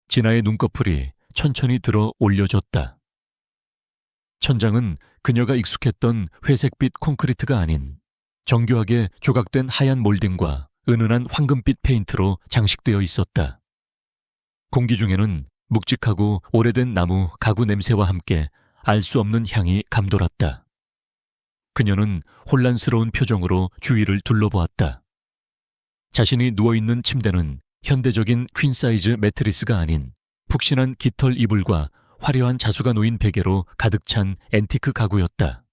진아의 눈꺼풀이 천천히 들어 올려졌다. 천장은 그녀가 익숙했던 회색빛 콘크리트가 아닌 정교하게 조각된 하얀 몰딩과 은은한 황금빛 페인트로 장식되어 있었다. 공기 중에는 묵직하고 오래된 나무 가구 냄새와 함께 알 수 없는 향이 감돌았다. 그녀는 혼란스러운 표정으로 주위를 둘러보았다. 자신이 누워있는 침대는 현대적인 퀸 사이즈 매트리스가 아닌 푹신한 깃털 이불과 화려한 자수가 놓인 베개로 가득 찬 앤티크 가구였다.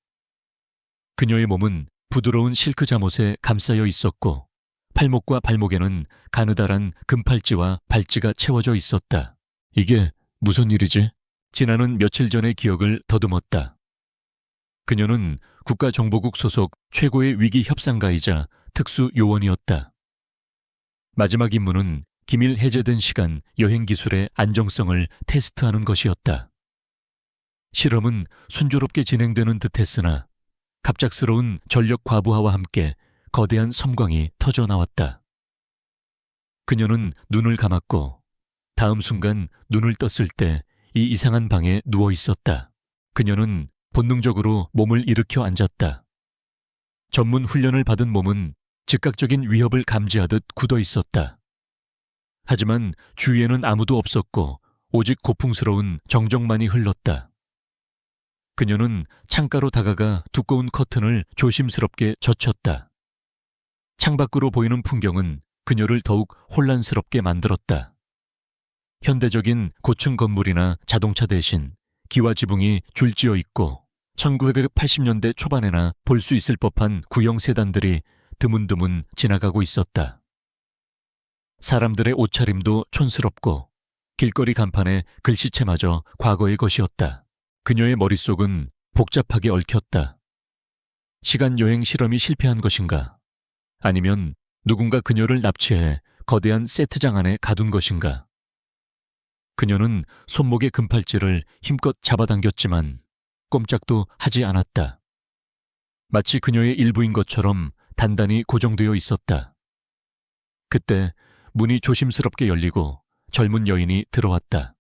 그녀의 몸은 부드러운 실크 잠옷에 감싸여 있었고 팔목과 발목에는 가느다란 금팔찌와 발찌가 채워져 있었다. 이게 무슨 일이지? 진아는 며칠 전의 기억을 더듬었다. 그녀는 국가정보국 소속 최고의 위기 협상가이자 특수 요원이었다. 마지막 임무는 기밀 해제된 시간 여행 기술의 안정성을 테스트하는 것이었다. 실험은 순조롭게 진행되는 듯했으나 갑작스러운 전력 과부하와 함께 거대한 섬광이 터져 나왔다. 그녀는 눈을 감았고 다음 순간 눈을 떴을 때 이 이상한 방에 누워 있었다. 그녀는 본능적으로 몸을 일으켜 앉았다. 전문 훈련을 받은 몸은 즉각적인 위협을 감지하듯 굳어 있었다. 하지만 주위에는 아무도 없었고 오직 고풍스러운 정적만이 흘렀다. 그녀는 창가로 다가가 두꺼운 커튼을 조심스럽게 젖혔다. 창밖으로 보이는 풍경은 그녀를 더욱 혼란스럽게 만들었다. 현대적인 고층 건물이나 자동차 대신 기와 지붕이 줄지어 있고 1980년대 초반에나 볼 수 있을 법한 구형 세단들이 드문드문 지나가고 있었다. 사람들의 옷차림도 촌스럽고 길거리 간판에 글씨체마저 과거의 것이었다. 그녀의 머릿속은 복잡하게 얽혔다. 시간여행 실험이 실패한 것인가? 아니면 누군가 그녀를 납치해 거대한 세트장 안에 가둔 것인가? 그녀는 손목의 금팔찌를 힘껏 잡아당겼지만 꼼짝도 하지 않았다. 마치 그녀의 일부인 것처럼 단단히 고정되어 있었다. 그때 문이 조심스럽게 열리고 젊은 여인이 들어왔다.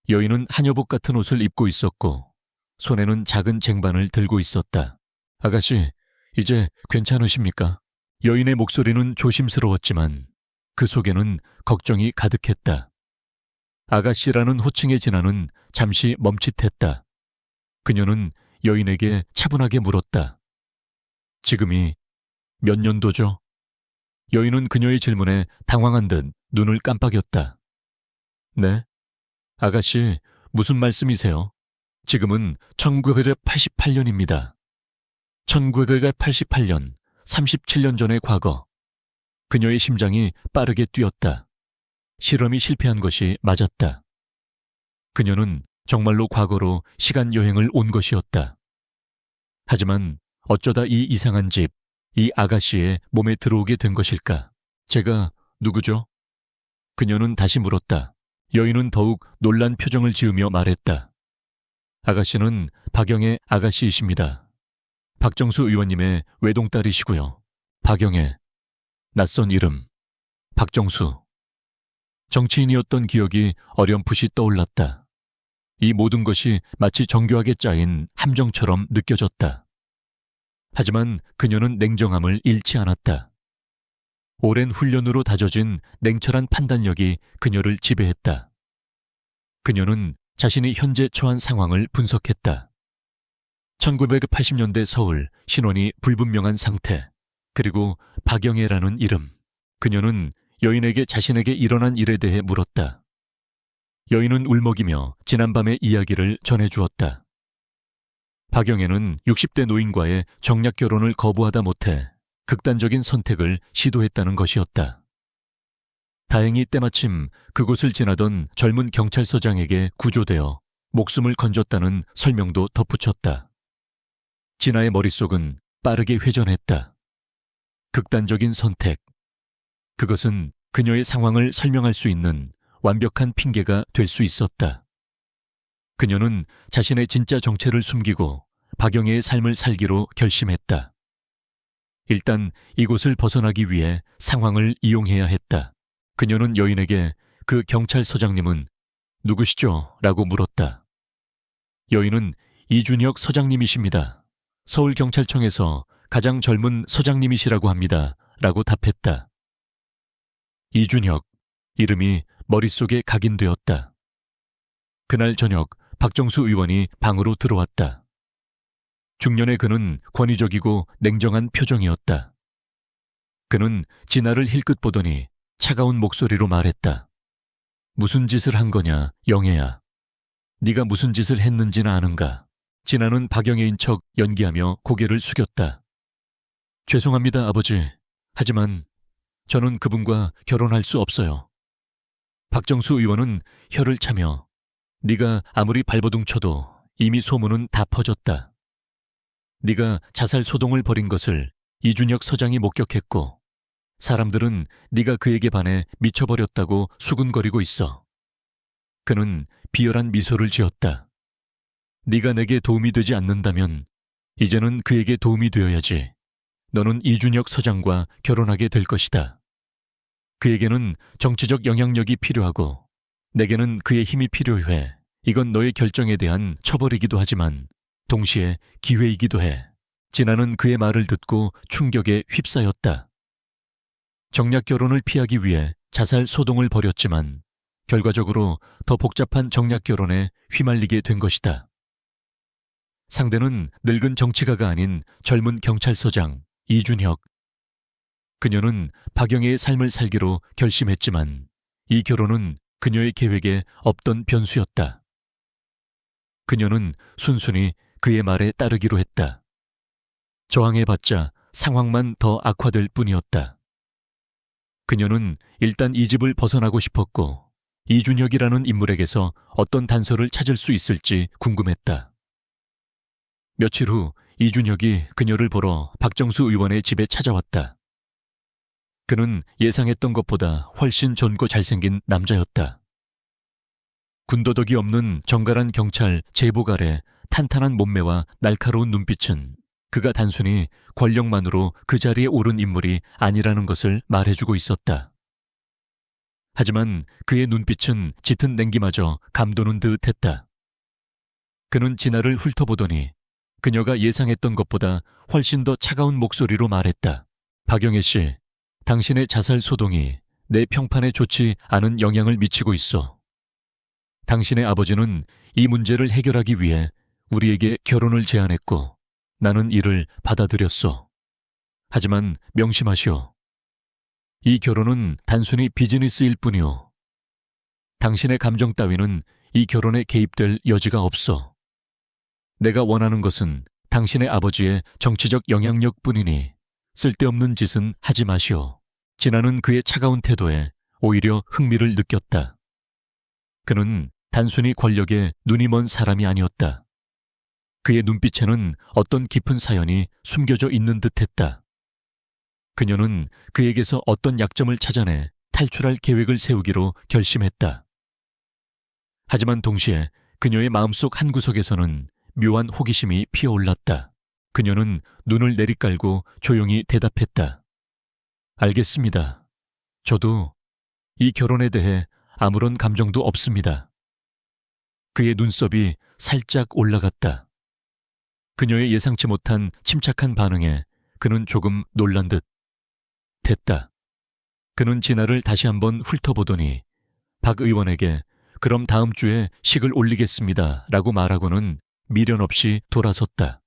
여인은 한여복 같은 옷을 입고 있었고 손에는 작은 쟁반을 들고 있었다. 아가씨, 이제 괜찮으십니까? 여인의 목소리는 조심스러웠지만 그 속에는 걱정이 가득했다. 아가씨라는 호칭의 진아는 잠시 멈칫했다. 그녀는 여인에게 차분하게 물었다. 지금이 몇 년도죠? 여인은 그녀의 질문에 당황한 듯 눈을 깜빡였다. 네? 아가씨, 무슨 말씀이세요? 지금은 1988년입니다. 1988년, 37년 전의 과거. 그녀의 심장이 빠르게 뛰었다. 실험이 실패한 것이 맞았다. 그녀는 정말로 과거로 시간 여행을 온 것이었다. 하지만 어쩌다 이 이상한 집, 이 아가씨의 몸에 들어오게 된 것일까? 제가 누구죠? 그녀는 다시 물었다. 여인은 더욱 놀란 표정을 지으며 말했다. 아가씨는 박영애 아가씨이십니다. 박정수 의원님의 외동딸이시고요. 박영애, 낯선 이름, 박정수. 정치인이었던 기억이 어렴풋이 떠올랐다. 이 모든 것이 마치 정교하게 짜인 함정처럼 느껴졌다. 하지만 그녀는 냉정함을 잃지 않았다. 오랜 훈련으로 다져진 냉철한 판단력이 그녀를 지배했다. 그녀는 자신이 현재 처한 상황을 분석했다. 1980년대 서울, 신원이 불분명한 상태, 그리고 박영애라는 이름. 그녀는 여인에게 자신에게 일어난 일에 대해 물었다. 여인은 울먹이며 지난밤의 이야기를 전해주었다. 박영애는 60대 노인과의 정략 결혼을 거부하다 못해 극단적인 선택을 시도했다는 것이었다. 다행히 때마침 그곳을 지나던 젊은 경찰서장에게 구조되어 목숨을 건졌다는 설명도 덧붙였다. 진아의 머릿속은 빠르게 회전했다. 극단적인 선택. 그것은 그녀의 상황을 설명할 수 있는 완벽한 핑계가 될 수 있었다. 그녀는 자신의 진짜 정체를 숨기고 박영애의 삶을 살기로 결심했다. 일단 이곳을 벗어나기 위해 상황을 이용해야 했다. 그녀는 여인에게 그 경찰서장님은 누구시죠? 라고 물었다. 여인은 이준혁 서장님이십니다. 서울경찰청에서 가장 젊은 서장님이시라고 합니다. 라고 답했다. 이준혁, 이름이 머릿속에 각인되었다. 그날 저녁 박정수 의원이 방으로 들어왔다. 중년의 그는 권위적이고 냉정한 표정이었다. 그는 진아를 힐끗 보더니 차가운 목소리로 말했다. 무슨 짓을 한 거냐, 영애야. 네가 무슨 짓을 했는지는 아는가? 진아는 박영애인 척 연기하며 고개를 숙였다. 죄송합니다, 아버지. 하지만 저는 그분과 결혼할 수 없어요. 박정수 의원은 혀를 차며 네가 아무리 발버둥 쳐도 이미 소문은 다 퍼졌다. 네가 자살 소동을 벌인 것을 이준혁 서장이 목격했고 사람들은 네가 그에게 반해 미쳐버렸다고 수군거리고 있어. 그는 비열한 미소를 지었다. 네가 내게 도움이 되지 않는다면 이제는 그에게 도움이 되어야지. 너는 이준혁 서장과 결혼하게 될 것이다. 그에게는 정치적 영향력이 필요하고 내게는 그의 힘이 필요해. 이건 너의 결정에 대한 처벌이기도 하지만 동시에 기회이기도 해. 진아는 그의 말을 듣고 충격에 휩싸였다. 정략 결혼을 피하기 위해 자살 소동을 벌였지만 결과적으로 더 복잡한 정략 결혼에 휘말리게 된 것이다. 상대는 늙은 정치가가 아닌 젊은 경찰서장 이준혁. 그녀는 박영애의 삶을 살기로 결심했지만 이 결혼은 그녀의 계획에 없던 변수였다. 그녀는 순순히 그의 말에 따르기로 했다. 저항해봤자 상황만 더 악화될 뿐이었다. 그녀는 일단 이 집을 벗어나고 싶었고 이준혁이라는 인물에게서 어떤 단서를 찾을 수 있을지 궁금했다. 며칠 후 이준혁이 그녀를 보러 박정수 의원의 집에 찾아왔다. 그는 예상했던 것보다 훨씬 젊고 잘생긴 남자였다. 군더더기 없는 정갈한 경찰 제복 아래 탄탄한 몸매와 날카로운 눈빛은 그가 단순히 권력만으로 그 자리에 오른 인물이 아니라는 것을 말해주고 있었다. 하지만 그의 눈빛은 짙은 냉기마저 감도는 듯 했다. 그는 진아를 훑어보더니 그녀가 예상했던 것보다 훨씬 더 차가운 목소리로 말했다. 박영애 씨, 당신의 자살 소동이 내 평판에 좋지 않은 영향을 미치고 있어. 당신의 아버지는 이 문제를 해결하기 위해 우리에게 결혼을 제안했고 나는 이를 받아들였어. 하지만 명심하시오. 이 결혼은 단순히 비즈니스일 뿐이오. 당신의 감정 따위는 이 결혼에 개입될 여지가 없어. 내가 원하는 것은 당신의 아버지의 정치적 영향력뿐이니 쓸데없는 짓은 하지 마시오. 진아는 그의 차가운 태도에 오히려 흥미를 느꼈다. 그는 단순히 권력에 눈이 먼 사람이 아니었다. 그의 눈빛에는 어떤 깊은 사연이 숨겨져 있는 듯했다. 그녀는 그에게서 어떤 약점을 찾아내 탈출할 계획을 세우기로 결심했다. 하지만 동시에 그녀의 마음속 한구석에서는 묘한 호기심이 피어올랐다. 그녀는 눈을 내리깔고 조용히 대답했다. 알겠습니다. 저도 이 결혼에 대해 아무런 감정도 없습니다. 그의 눈썹이 살짝 올라갔다. 그녀의 예상치 못한 침착한 반응에 그는 조금 놀란 듯 됐다. 그는 진아를 다시 한번 훑어보더니 박 의원에게 그럼 다음 주에 식을 올리겠습니다 라고 말하고는 미련 없이 돌아섰다.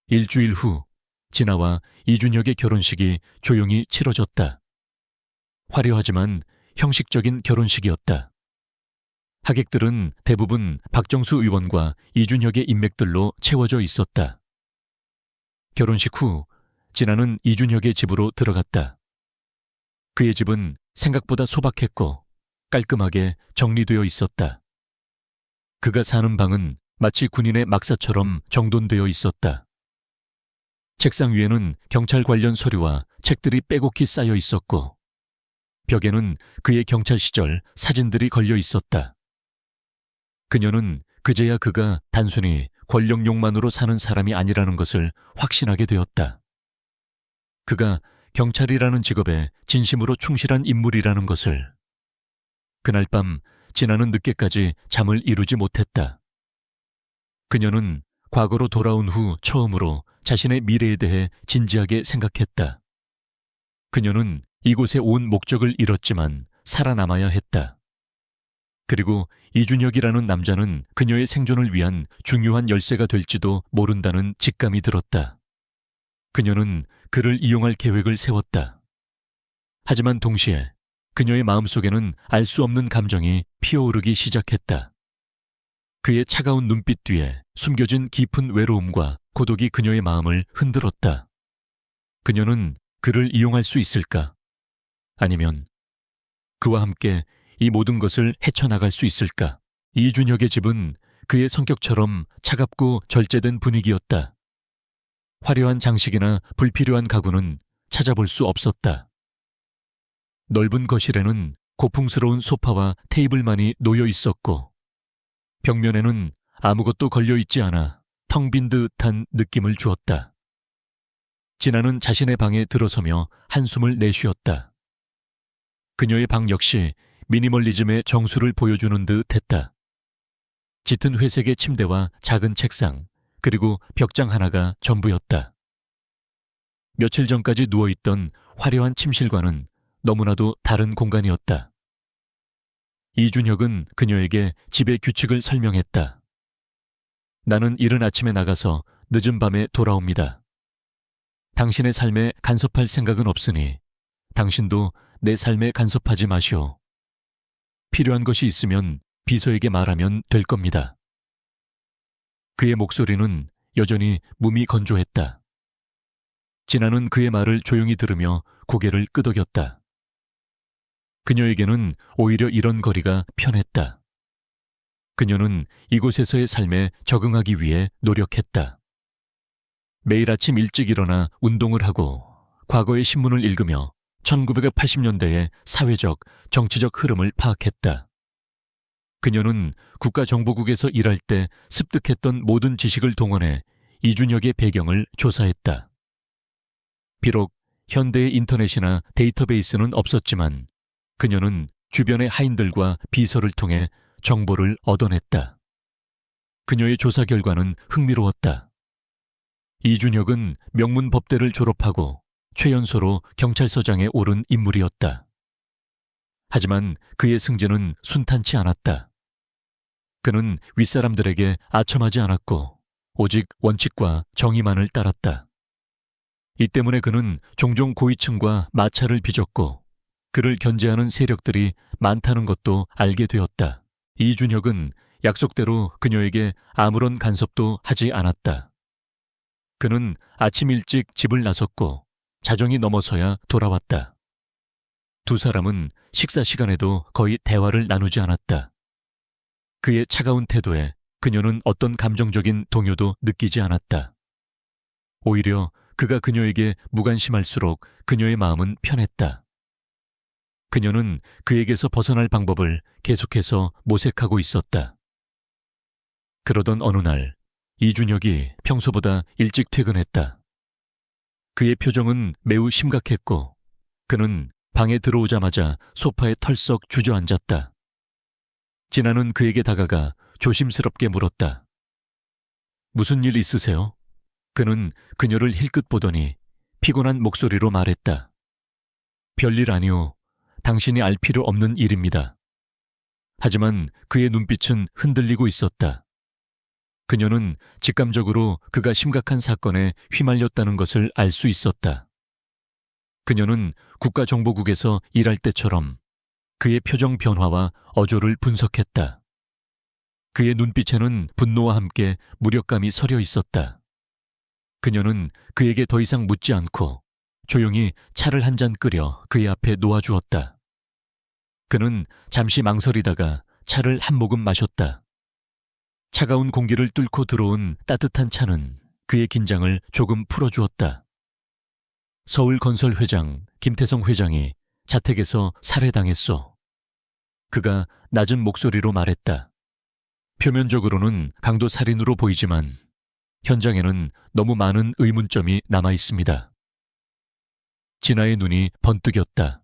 일주일 후 진아와 이준혁의 결혼식이 조용히 치러졌다. 화려하지만 형식적인 결혼식이었다. 하객들은 대부분 박정수 의원과 이준혁의 인맥들로 채워져 있었다. 결혼식 후 진아는 이준혁의 집으로 들어갔다. 그의 집은 생각보다 소박했고 깔끔하게 정리되어 있었다. 그가 사는 방은 마치 군인의 막사처럼 정돈되어 있었다. 책상 위에는 경찰 관련 서류와 책들이 빼곡히 쌓여 있었고 벽에는 그의 경찰 시절 사진들이 걸려 있었다. 그녀는 그제야 그가 단순히 권력욕만으로 사는 사람이 아니라는 것을 확신하게 되었다. 그가 경찰이라는 직업에 진심으로 충실한 인물이라는 것을. 그날 밤 진아는 늦게까지 잠을 이루지 못했다. 그녀는 과거로 돌아온 후 처음으로 자신의 미래에 대해 진지하게 생각했다. 그녀는 이곳에 온 목적을 잃었지만 살아남아야 했다. 그리고 이준혁이라는 남자는 그녀의 생존을 위한 중요한 열쇠가 될지도 모른다는 직감이 들었다. 그녀는 그를 이용할 계획을 세웠다. 하지만 동시에 그녀의 마음속에는 알 수 없는 감정이 피어오르기 시작했다. 그의 차가운 눈빛 뒤에 숨겨진 깊은 외로움과 고독이 그녀의 마음을 흔들었다. 그녀는 그를 이용할 수 있을까? 아니면 그와 함께 이 모든 것을 헤쳐나갈 수 있을까? 이준혁의 집은 그의 성격처럼 차갑고 절제된 분위기였다. 화려한 장식이나 불필요한 가구는 찾아볼 수 없었다. 넓은 거실에는 고풍스러운 소파와 테이블만이 놓여 있었고 벽면에는 아무것도 걸려 있지 않아 텅 빈 듯한 느낌을 주었다. 진아는 자신의 방에 들어서며 한숨을 내쉬었다. 그녀의 방 역시 미니멀리즘의 정수를 보여주는 듯 했다. 짙은 회색의 침대와 작은 책상, 그리고 벽장 하나가 전부였다. 며칠 전까지 누워있던 화려한 침실과는 너무나도 다른 공간이었다. 이준혁은 그녀에게 집의 규칙을 설명했다. 나는 이른 아침에 나가서 늦은 밤에 돌아옵니다. 당신의 삶에 간섭할 생각은 없으니 당신도 내 삶에 간섭하지 마시오. 필요한 것이 있으면 비서에게 말하면 될 겁니다. 그의 목소리는 여전히 몸이 건조했다. 진아는 그의 말을 조용히 들으며 고개를 끄덕였다. 그녀에게는 오히려 이런 거리가 편했다. 그녀는 이곳에서의 삶에 적응하기 위해 노력했다. 매일 아침 일찍 일어나 운동을 하고 과거의 신문을 읽으며 1980년대의 사회적, 정치적 흐름을 파악했다. 그녀는 국가정보국에서 일할 때 습득했던 모든 지식을 동원해 이준혁의 배경을 조사했다. 비록 현대의 인터넷이나 데이터베이스는 없었지만 그녀는 주변의 하인들과 비서를 통해 정보를 얻어냈다. 그녀의 조사 결과는 흥미로웠다. 이준혁은 명문법대를 졸업하고 최연소로 경찰서장에 오른 인물이었다. 하지만 그의 승진은 순탄치 않았다. 그는 윗사람들에게 아첨하지 않았고 오직 원칙과 정의만을 따랐다. 이 때문에 그는 종종 고위층과 마찰을 빚었고 그를 견제하는 세력들이 많다는 것도 알게 되었다. 이준혁은 약속대로 그녀에게 아무런 간섭도 하지 않았다. 그는 아침 일찍 집을 나섰고 자정이 넘어서야 돌아왔다. 두 사람은 식사 시간에도 거의 대화를 나누지 않았다. 그의 차가운 태도에 그녀는 어떤 감정적인 동요도 느끼지 않았다. 오히려 그가 그녀에게 무관심할수록 그녀의 마음은 편했다. 그녀는 그에게서 벗어날 방법을 계속해서 모색하고 있었다. 그러던 어느 날 이준혁이 평소보다 일찍 퇴근했다. 그의 표정은 매우 심각했고 그는 방에 들어오자마자 소파에 털썩 주저앉았다. 진아는 그에게 다가가 조심스럽게 물었다. 무슨 일 있으세요? 그는 그녀를 힐끗 보더니 피곤한 목소리로 말했다. 별일 아니오. 당신이 알 필요 없는 일입니다. 하지만 그의 눈빛은 흔들리고 있었다. 그녀는 직감적으로 그가 심각한 사건에 휘말렸다는 것을 알 수 있었다. 그녀는 국가정보국에서 일할 때처럼 그의 표정 변화와 어조를 분석했다. 그의 눈빛에는 분노와 함께 무력감이 서려 있었다. 그녀는 그에게 더 이상 묻지 않고 조용히 차를 한 잔 끓여 그의 앞에 놓아주었다. 그는 잠시 망설이다가 차를 한 모금 마셨다. 차가운 공기를 뚫고 들어온 따뜻한 차는 그의 긴장을 조금 풀어주었다. 서울건설회장 김태성 회장이 자택에서 살해당했소. 그가 낮은 목소리로 말했다. 표면적으로는 강도 살인으로 보이지만 현장에는 너무 많은 의문점이 남아 있습니다. 진아의 눈이 번뜩였다.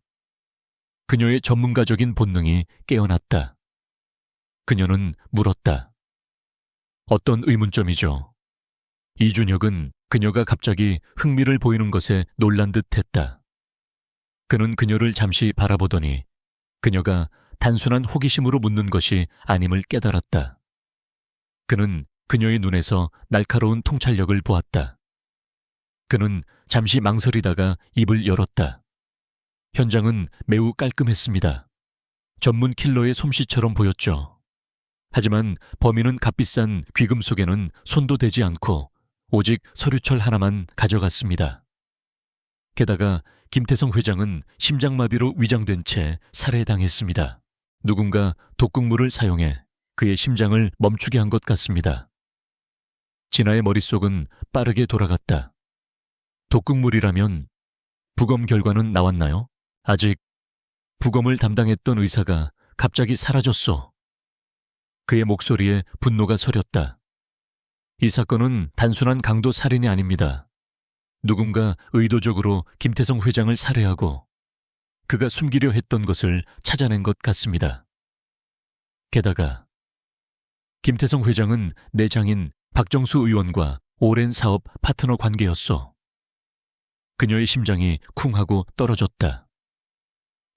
그녀의 전문가적인 본능이 깨어났다. 그녀는 물었다. 어떤 의문점이죠? 이준혁은 그녀가 갑자기 흥미를 보이는 것에 놀란 듯 했다. 그는 그녀를 잠시 바라보더니 그녀가 단순한 호기심으로 묻는 것이 아님을 깨달았다. 그는 그녀의 눈에서 날카로운 통찰력을 보았다. 그는 잠시 망설이다가 입을 열었다. 현장은 매우 깔끔했습니다. 전문 킬러의 솜씨처럼 보였죠. 하지만 범인은 값비싼 귀금속에는 손도 대지 않고 오직 서류철 하나만 가져갔습니다. 게다가 김태성 회장은 심장마비로 위장된 채 살해당했습니다. 누군가 독극물을 사용해 그의 심장을 멈추게 한 것 같습니다. 진아의 머릿속은 빠르게 돌아갔다. 독극물이라면 부검 결과는 나왔나요? 아직. 부검을 담당했던 의사가 갑자기 사라졌소. 그의 목소리에 분노가 서렸다. 이 사건은 단순한 강도 살인이 아닙니다. 누군가 의도적으로 김태성 회장을 살해하고 그가 숨기려 했던 것을 찾아낸 것 같습니다. 게다가 김태성 회장은 내 장인 박정수 의원과 오랜 사업 파트너 관계였소. 그녀의 심장이 쿵 하고 떨어졌다.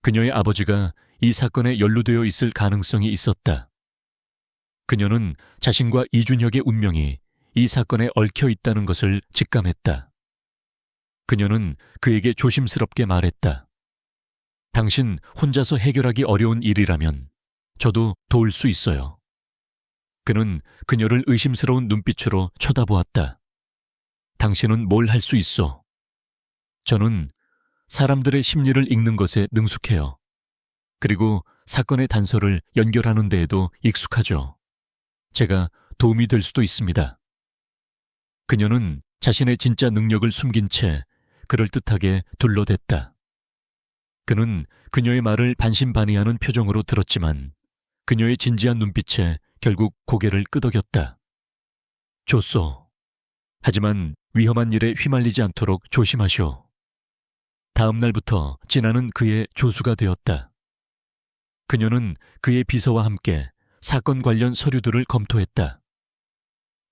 그녀의 아버지가 이 사건에 연루되어 있을 가능성이 있었다. 그녀는 자신과 이준혁의 운명이 이 사건에 얽혀 있다는 것을 직감했다. 그녀는 그에게 조심스럽게 말했다. 당신 혼자서 해결하기 어려운 일이라면 저도 도울 수 있어요. 그는 그녀를 의심스러운 눈빛으로 쳐다보았다. 당신은 뭘 할 수 있어? 저는 사람들의 심리를 읽는 것에 능숙해요. 그리고 사건의 단서를 연결하는 데에도 익숙하죠. 제가 도움이 될 수도 있습니다. 그녀는 자신의 진짜 능력을 숨긴 채 그럴듯하게 둘러댔다. 그는 그녀의 말을 반신반의하는 표정으로 들었지만 그녀의 진지한 눈빛에 결국 고개를 끄덕였다. 좋소. 하지만 위험한 일에 휘말리지 않도록 조심하시오. 다음 날부터 진아는 그의 조수가 되었다. 그녀는 그의 비서와 함께 사건 관련 서류들을 검토했다.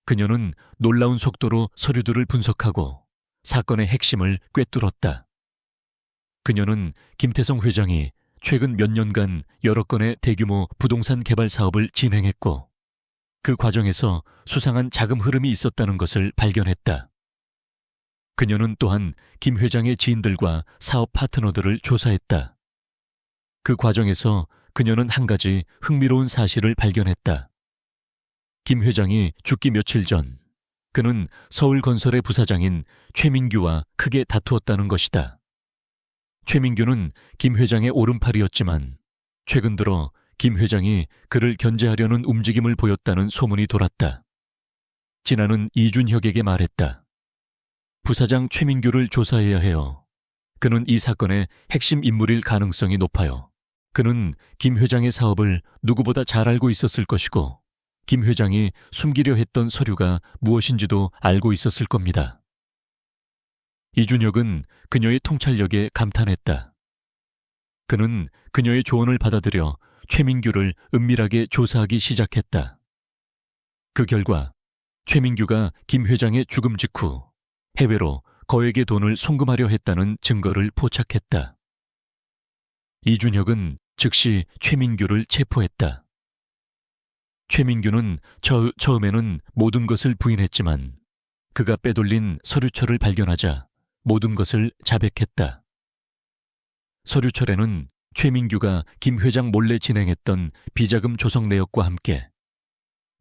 그녀는 놀라운 속도로 서류들을 분석하고 사건의 핵심을 꿰뚫었다. 그녀는 김태성 회장이 최근 몇 년간 여러 건의 대규모 부동산 개발 사업을 진행했고 그 과정에서 수상한 자금 흐름이 있었다는 것을 발견했다. 그녀는 또한 김 회장의 지인들과 사업 파트너들을 조사했다. 그 과정에서 그녀는 한 가지 흥미로운 사실을 발견했다. 김 회장이 죽기 며칠 전 그는 서울건설의 부사장인 최민규와 크게 다투었다는 것이다. 최민규는 김 회장의 오른팔이었지만 최근 들어 김 회장이 그를 견제하려는 움직임을 보였다는 소문이 돌았다. 진아는 이준혁에게 말했다. 부사장 최민규를 조사해야 해요. 그는 이 사건의 핵심 인물일 가능성이 높아요. 그는 김 회장의 사업을 누구보다 잘 알고 있었을 것이고 김 회장이 숨기려 했던 서류가 무엇인지도 알고 있었을 겁니다. 이준혁은 그녀의 통찰력에 감탄했다. 그는 그녀의 조언을 받아들여 최민규를 은밀하게 조사하기 시작했다. 그 결과 최민규가 김 회장의 죽음 직후 해외로 거액의 돈을 송금하려 했다는 증거를 포착했다. 이준혁은 즉시 최민규를 체포했다. 최민규는 처음에는 모든 것을 부인했지만 그가 빼돌린 서류철을 발견하자 모든 것을 자백했다. 서류철에는 최민규가 김 회장 몰래 진행했던 비자금 조성 내역과 함께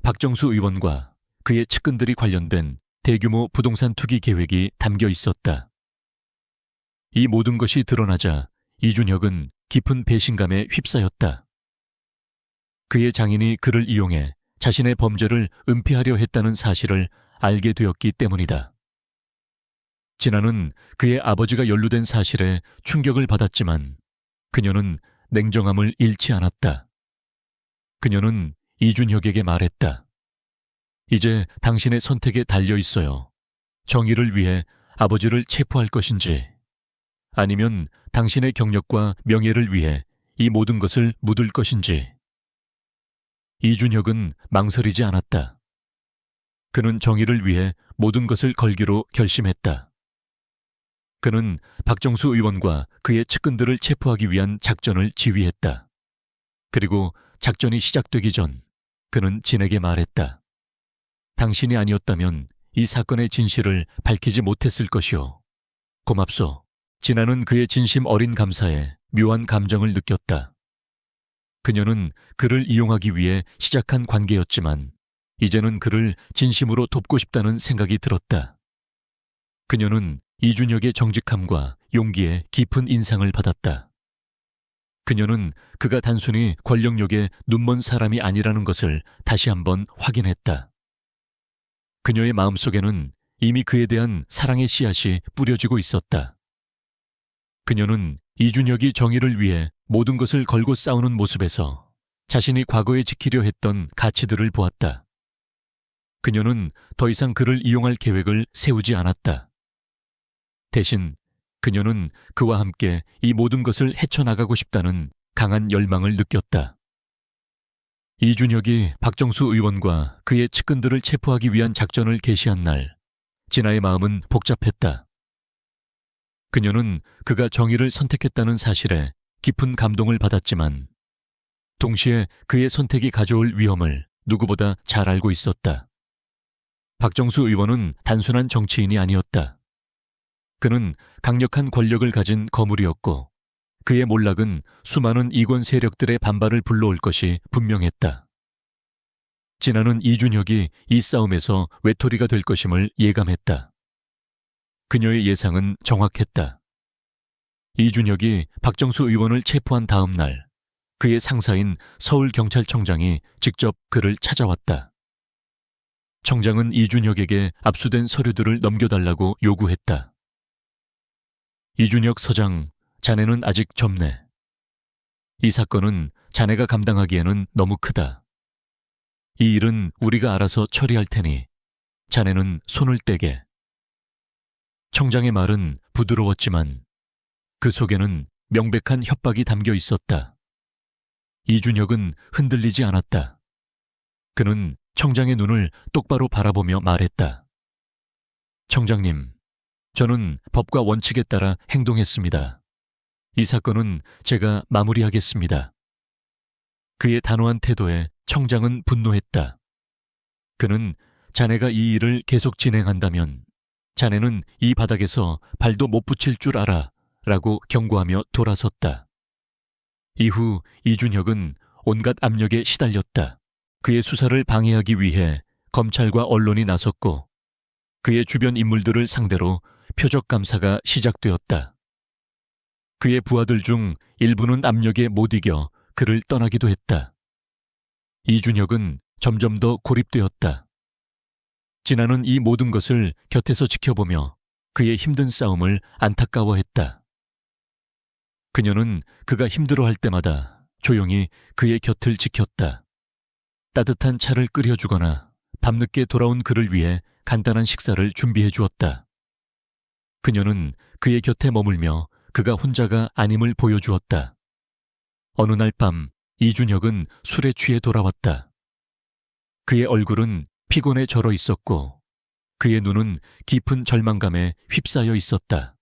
박정수 의원과 그의 측근들이 관련된 대규모 부동산 투기 계획이 담겨 있었다. 이 모든 것이 드러나자 이준혁은 깊은 배신감에 휩싸였다. 그의 장인이 그를 이용해 자신의 범죄를 은폐하려 했다는 사실을 알게 되었기 때문이다. 진아는 그의 아버지가 연루된 사실에 충격을 받았지만 그녀는 냉정함을 잃지 않았다. 그녀는 이준혁에게 말했다. 이제 당신의 선택에 달려 있어요. 정의를 위해 아버지를 체포할 것인지 아니면 당신의 경력과 명예를 위해 이 모든 것을 묻을 것인지. 이준혁은 망설이지 않았다. 그는 정의를 위해 모든 것을 걸기로 결심했다. 그는 박정수 의원과 그의 측근들을 체포하기 위한 작전을 지휘했다. 그리고 작전이 시작되기 전 그는 진에게 말했다. 당신이 아니었다면 이 사건의 진실을 밝히지 못했을 것이오. 고맙소. 진아는 그의 진심 어린 감사에 묘한 감정을 느꼈다. 그녀는 그를 이용하기 위해 시작한 관계였지만 이제는 그를 진심으로 돕고 싶다는 생각이 들었다. 그녀는 이준혁의 정직함과 용기에 깊은 인상을 받았다. 그녀는 그가 단순히 권력욕에 눈먼 사람이 아니라는 것을 다시 한번 확인했다. 그녀의 마음속에는 이미 그에 대한 사랑의 씨앗이 뿌려지고 있었다. 그녀는 이준혁이 정의를 위해 모든 것을 걸고 싸우는 모습에서 자신이 과거에 지키려 했던 가치들을 보았다. 그녀는 더 이상 그를 이용할 계획을 세우지 않았다. 대신 그녀는 그와 함께 이 모든 것을 헤쳐나가고 싶다는 강한 열망을 느꼈다. 이준혁이 박정수 의원과 그의 측근들을 체포하기 위한 작전을 개시한 날, 진아의 마음은 복잡했다. 그녀는 그가 정의를 선택했다는 사실에 깊은 감동을 받았지만 동시에 그의 선택이 가져올 위험을 누구보다 잘 알고 있었다. 박정수 의원은 단순한 정치인이 아니었다. 그는 강력한 권력을 가진 거물이었고 그의 몰락은 수많은 이권 세력들의 반발을 불러올 것이 분명했다. 진아는 이준혁이 이 싸움에서 외톨이가 될 것임을 예감했다. 그녀의 예상은 정확했다. 이준혁이 박정수 의원을 체포한 다음 날 그의 상사인 서울경찰청장이 직접 그를 찾아왔다. 청장은 이준혁에게 압수된 서류들을 넘겨달라고 요구했다. 이준혁 서장, 자네는 아직 젊네. 이 사건은 자네가 감당하기에는 너무 크다. 이 일은 우리가 알아서 처리할 테니 자네는 손을 떼게. 청장의 말은 부드러웠지만 그 속에는 명백한 협박이 담겨 있었다. 이준혁은 흔들리지 않았다. 그는 청장의 눈을 똑바로 바라보며 말했다. 청장님, 저는 법과 원칙에 따라 행동했습니다. 이 사건은 제가 마무리하겠습니다. 그의 단호한 태도에 청장은 분노했다. 그는 자네가 이 일을 계속 진행한다면 자네는 이 바닥에서 발도 못 붙일 줄 알아 라고 경고하며 돌아섰다. 이후 이준혁은 온갖 압력에 시달렸다. 그의 수사를 방해하기 위해 검찰과 언론이 나섰고 그의 주변 인물들을 상대로 표적 감사가 시작되었다. 그의 부하들 중 일부는 압력에 못 이겨 그를 떠나기도 했다. 이준혁은 점점 더 고립되었다. 진아는 이 모든 것을 곁에서 지켜보며 그의 힘든 싸움을 안타까워했다. 그녀는 그가 힘들어할 때마다 조용히 그의 곁을 지켰다. 따뜻한 차를 끓여주거나 밤늦게 돌아온 그를 위해 간단한 식사를 준비해 주었다. 그녀는 그의 곁에 머물며 그가 혼자가 아님을 보여주었다. 어느 날 밤 이준혁은 술에 취해 돌아왔다. 그의 얼굴은 피곤에 절어 있었고 그의 눈은 깊은 절망감에 휩싸여 있었다.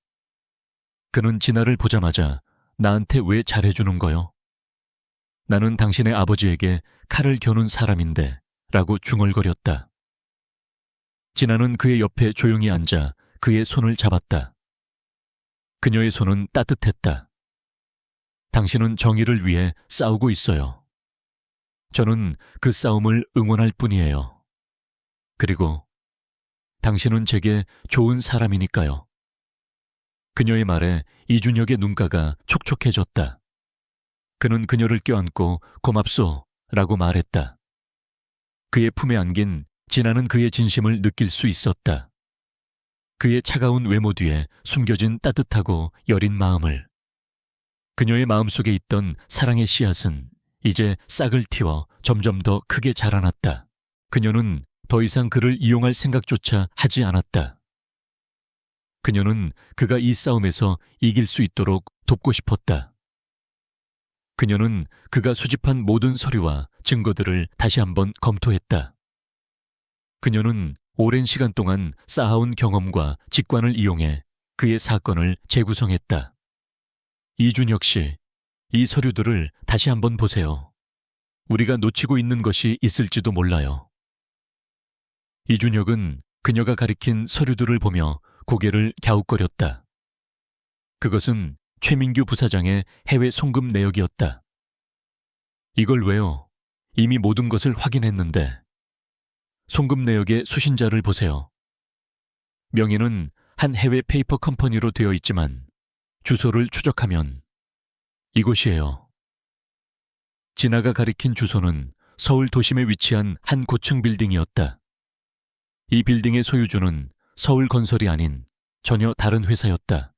그는 진아를 보자마자 나한테 왜 잘해주는 거요? 나는 당신의 아버지에게 칼을 겨눈 사람인데 라고 중얼거렸다. 진아는 그의 옆에 조용히 앉아 그의 손을 잡았다. 그녀의 손은 따뜻했다. 당신은 정의를 위해 싸우고 있어요. 저는 그 싸움을 응원할 뿐이에요. 그리고 당신은 제게 좋은 사람이니까요. 그녀의 말에 이준혁의 눈가가 촉촉해졌다. 그는 그녀를 껴안고 고맙소 라고 말했다. 그의 품에 안긴 진아는 그의 진심을 느낄 수 있었다. 그의 차가운 외모 뒤에 숨겨진 따뜻하고 여린 마음을. 그녀의 마음속에 있던 사랑의 씨앗은 이제 싹을 틔워 점점 더 크게 자라났다. 그녀는 더 이상 그를 이용할 생각조차 하지 않았다. 그녀는 그가 이 싸움에서 이길 수 있도록 돕고 싶었다. 그녀는 그가 수집한 모든 서류와 증거들을 다시 한번 검토했다. 그녀는 오랜 시간 동안 쌓아온 경험과 직관을 이용해 그의 사건을 재구성했다. 이준혁 씨, 이 서류들을 다시 한번 보세요. 우리가 놓치고 있는 것이 있을지도 몰라요. 이준혁은 그녀가 가리킨 서류들을 보며 고개를 갸웃거렸다. 그것은 최민규 부사장의 해외 송금 내역이었다. 이걸 왜요? 이미 모든 것을 확인했는데. 송금 내역의 수신자를 보세요. 명의는 한 해외 페이퍼 컴퍼니로 되어 있지만 주소를 추적하면 이곳이에요. 진아가 가리킨 주소는 서울 도심에 위치한 한 고층 빌딩이었다. 이 빌딩의 소유주는 서울건설이 아닌 전혀 다른 회사였다.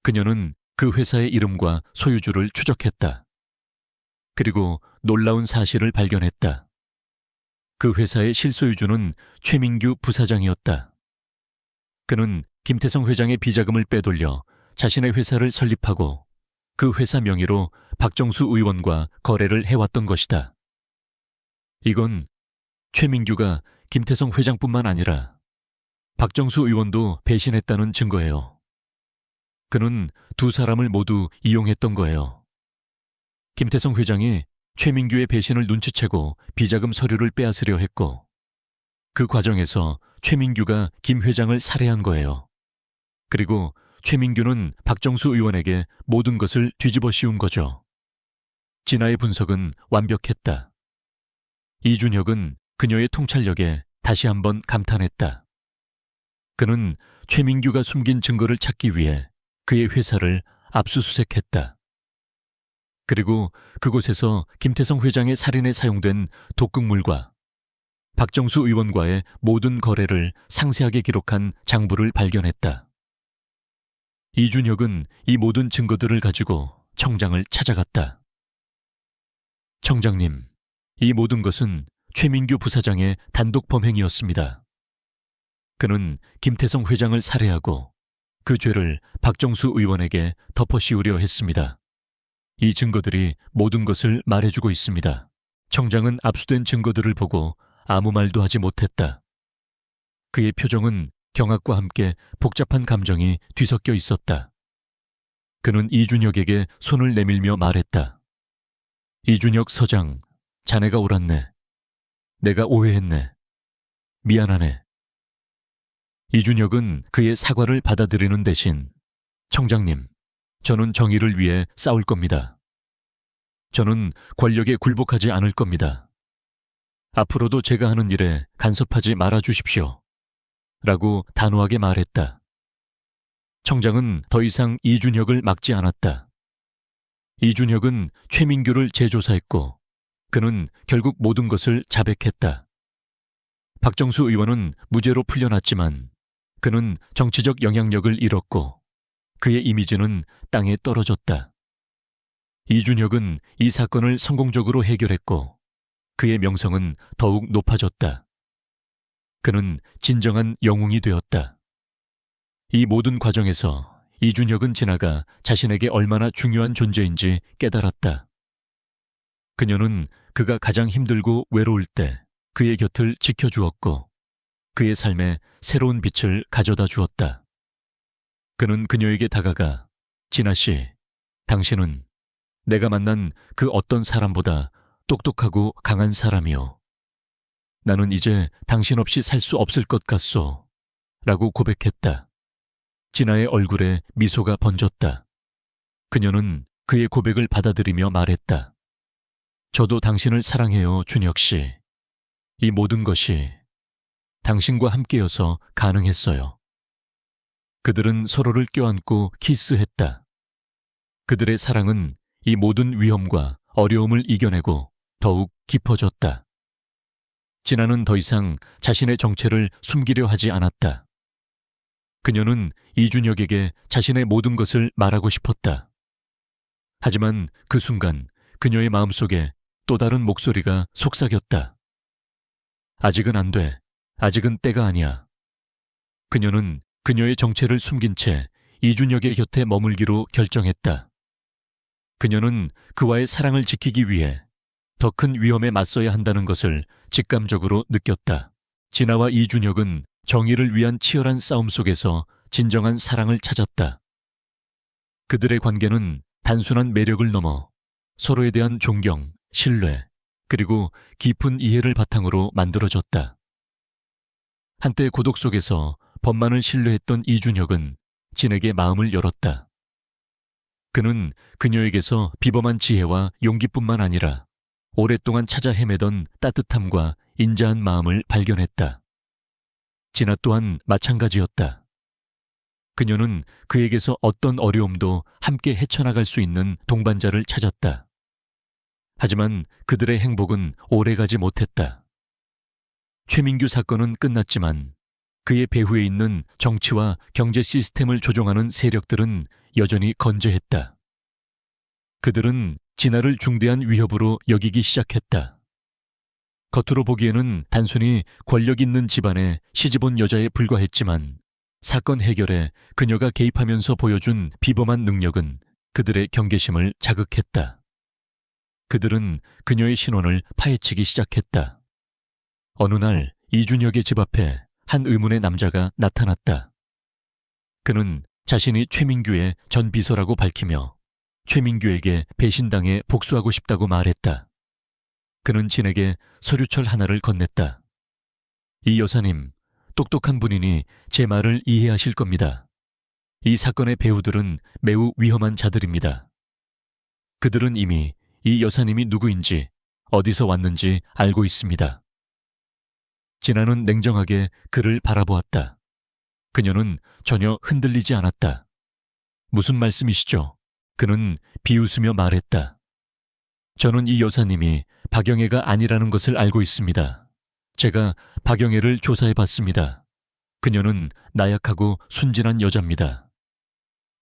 그녀는 그 회사의 이름과 소유주를 추적했다. 그리고 놀라운 사실을 발견했다. 그 회사의 실소유주는 최민규 부사장이었다. 그는 김태성 회장의 비자금을 빼돌려 자신의 회사를 설립하고 그 회사 명의로 박정수 의원과 거래를 해왔던 것이다. 이건 최민규가 김태성 회장뿐만 아니라 박정수 의원도 배신했다는 증거예요. 그는 두 사람을 모두 이용했던 거예요. 김태성 회장이 최민규의 배신을 눈치채고 비자금 서류를 빼앗으려 했고, 그 과정에서 최민규가 김 회장을 살해한 거예요. 그리고 최민규는 박정수 의원에게 모든 것을 뒤집어 씌운 거죠. 진아의 분석은 완벽했다. 이준혁은 그녀의 통찰력에 다시 한번 감탄했다. 그는 최민규가 숨긴 증거를 찾기 위해 그의 회사를 압수수색했다. 그리고 그곳에서 김태성 회장의 살인에 사용된 독극물과 박정수 의원과의 모든 거래를 상세하게 기록한 장부를 발견했다. 이준혁은 이 모든 증거들을 가지고 청장을 찾아갔다. 청장님, 이 모든 것은 최민규 부사장의 단독 범행이었습니다. 그는 김태성 회장을 살해하고 그 죄를 박정수 의원에게 덮어씌우려 했습니다. 이 증거들이 모든 것을 말해주고 있습니다. 청장은 압수된 증거들을 보고 아무 말도 하지 못했다. 그의 표정은 경악과 함께 복잡한 감정이 뒤섞여 있었다. 그는 이준혁에게 손을 내밀며 말했다. 이준혁 서장, 자네가 옳았네. 내가 오해했네. 미안하네. 이준혁은 그의 사과를 받아들이는 대신 청장님, 저는 정의를 위해 싸울 겁니다. 저는 권력에 굴복하지 않을 겁니다. 앞으로도 제가 하는 일에 간섭하지 말아 주십시오. 라고 단호하게 말했다. 청장은 더 이상 이준혁을 막지 않았다. 이준혁은 최민규를 재조사했고 그는 결국 모든 것을 자백했다. 박정수 의원은 무죄로 풀려났지만 그는 정치적 영향력을 잃었고 그의 이미지는 땅에 떨어졌다. 이준혁은 이 사건을 성공적으로 해결했고 그의 명성은 더욱 높아졌다. 그는 진정한 영웅이 되었다. 이 모든 과정에서 이준혁은 진아가 자신에게 얼마나 중요한 존재인지 깨달았다. 그녀는 그가 가장 힘들고 외로울 때 그의 곁을 지켜주었고 그의 삶에 새로운 빛을 가져다 주었다. 그는 그녀에게 다가가 진아 씨, 당신은 내가 만난 그 어떤 사람보다 똑똑하고 강한 사람이요. 나는 이제 당신 없이 살 수 없을 것 같소. 라고 고백했다. 진아의 얼굴에 미소가 번졌다. 그녀는 그의 고백을 받아들이며 말했다. 저도 당신을 사랑해요, 준혁 씨. 이 모든 것이 당신과 함께여서 가능했어요. 그들은 서로를 껴안고 키스했다. 그들의 사랑은 이 모든 위험과 어려움을 이겨내고 더욱 깊어졌다. 진아는 더 이상 자신의 정체를 숨기려 하지 않았다. 그녀는 이준혁에게 자신의 모든 것을 말하고 싶었다. 하지만 그 순간 그녀의 마음속에 또 다른 목소리가 속삭였다. 아직은 안 돼. 아직은 때가 아니야. 그녀는 그녀의 정체를 숨긴 채 이준혁의 곁에 머물기로 결정했다. 그녀는 그와의 사랑을 지키기 위해 더 큰 위험에 맞서야 한다는 것을 직감적으로 느꼈다. 진아와 이준혁은 정의를 위한 치열한 싸움 속에서 진정한 사랑을 찾았다. 그들의 관계는 단순한 매력을 넘어 서로에 대한 존경, 신뢰, 그리고 깊은 이해를 바탕으로 만들어졌다. 한때 고독 속에서 법만을 신뢰했던 이준혁은 진에게 마음을 열었다. 그는 그녀에게서 비범한 지혜와 용기뿐만 아니라 오랫동안 찾아 헤매던 따뜻함과 인자한 마음을 발견했다. 진아 또한 마찬가지였다. 그녀는 그에게서 어떤 어려움도 함께 헤쳐나갈 수 있는 동반자를 찾았다. 하지만 그들의 행복은 오래가지 못했다. 최민규 사건은 끝났지만 그의 배후에 있는 정치와 경제 시스템을 조종하는 세력들은 여전히 건재했다. 그들은 진아를 중대한 위협으로 여기기 시작했다. 겉으로 보기에는 단순히 권력 있는 집안에 시집온 여자에 불과했지만 사건 해결에 그녀가 개입하면서 보여준 비범한 능력은 그들의 경계심을 자극했다. 그들은 그녀의 신원을 파헤치기 시작했다. 어느 날 이준혁의 집 앞에 한 의문의 남자가 나타났다. 그는 자신이 최민규의 전 비서라고 밝히며 최민규에게 배신당해 복수하고 싶다고 말했다. 그는 진에게 서류철 하나를 건넸다. 이 여사님, 똑똑한 분이니 제 말을 이해하실 겁니다. 이 사건의 배우들은 매우 위험한 자들입니다. 그들은 이미 이 여사님이 누구인지 어디서 왔는지 알고 있습니다. 진아는 냉정하게 그를 바라보았다. 그녀는 전혀 흔들리지 않았다. 무슨 말씀이시죠? 그는 비웃으며 말했다. 저는 이 여사님이 박영애가 아니라는 것을 알고 있습니다. 제가 박영애를 조사해봤습니다. 그녀는 나약하고 순진한 여자입니다.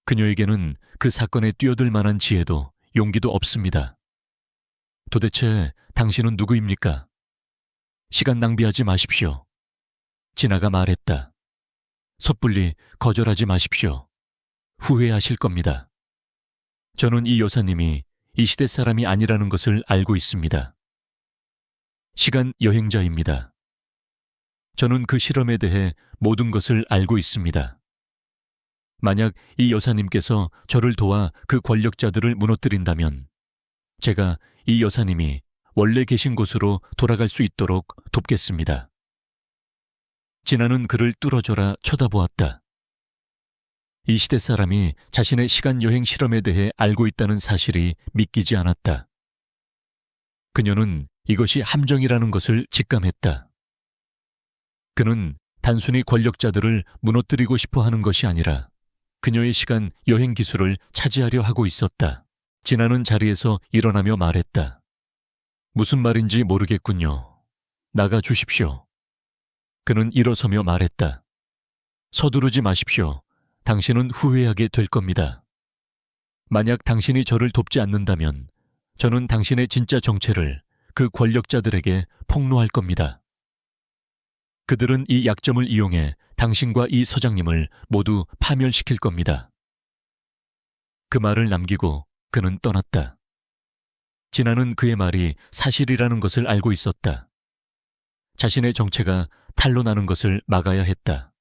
그녀에게는 그 사건에 뛰어들 만한 지혜도 용기도 없습니다. 도대체 당신은 누구입니까? 시간 낭비하지 마십시오. 진아가 말했다. 섣불리 거절하지 마십시오. 후회하실 겁니다. 저는 이 여사님이 이 시대 사람이 아니라는 것을 알고 있습니다. 시간 여행자입니다. 저는 그 실험에 대해 모든 것을 알고 있습니다. 만약 이 여사님께서 저를 도와 그 권력자들을 무너뜨린다면 제가 이 여사님이 원래 계신 곳으로 돌아갈 수 있도록 돕겠습니다. 진아는 그를 뚫어져라 쳐다보았다. 이 시대 사람이 자신의 시간 여행 실험에 대해 알고 있다는 사실이 믿기지 않았다. 그녀는 이것이 함정이라는 것을 직감했다. 그는 단순히 권력자들을 무너뜨리고 싶어 하는 것이 아니라 그녀의 시간 여행 기술을 차지하려 하고 있었다. 진아는 자리에서 일어나며 말했다. 무슨 말인지 모르겠군요. 나가 주십시오. 그는 일어서며 말했다. 서두르지 마십시오. 당신은 후회하게 될 겁니다. 만약 당신이 저를 돕지 않는다면 저는 당신의 진짜 정체를 그 권력자들에게 폭로할 겁니다. 그들은 이 약점을 이용해 당신과 이 서장님을 모두 파멸시킬 겁니다. 그 말을 남기고 그는 떠났다. 진아는 그의 말이 사실이라는 것을 알고 있었다. 자신의 정체가 탄로나는 것을 막아야 했다.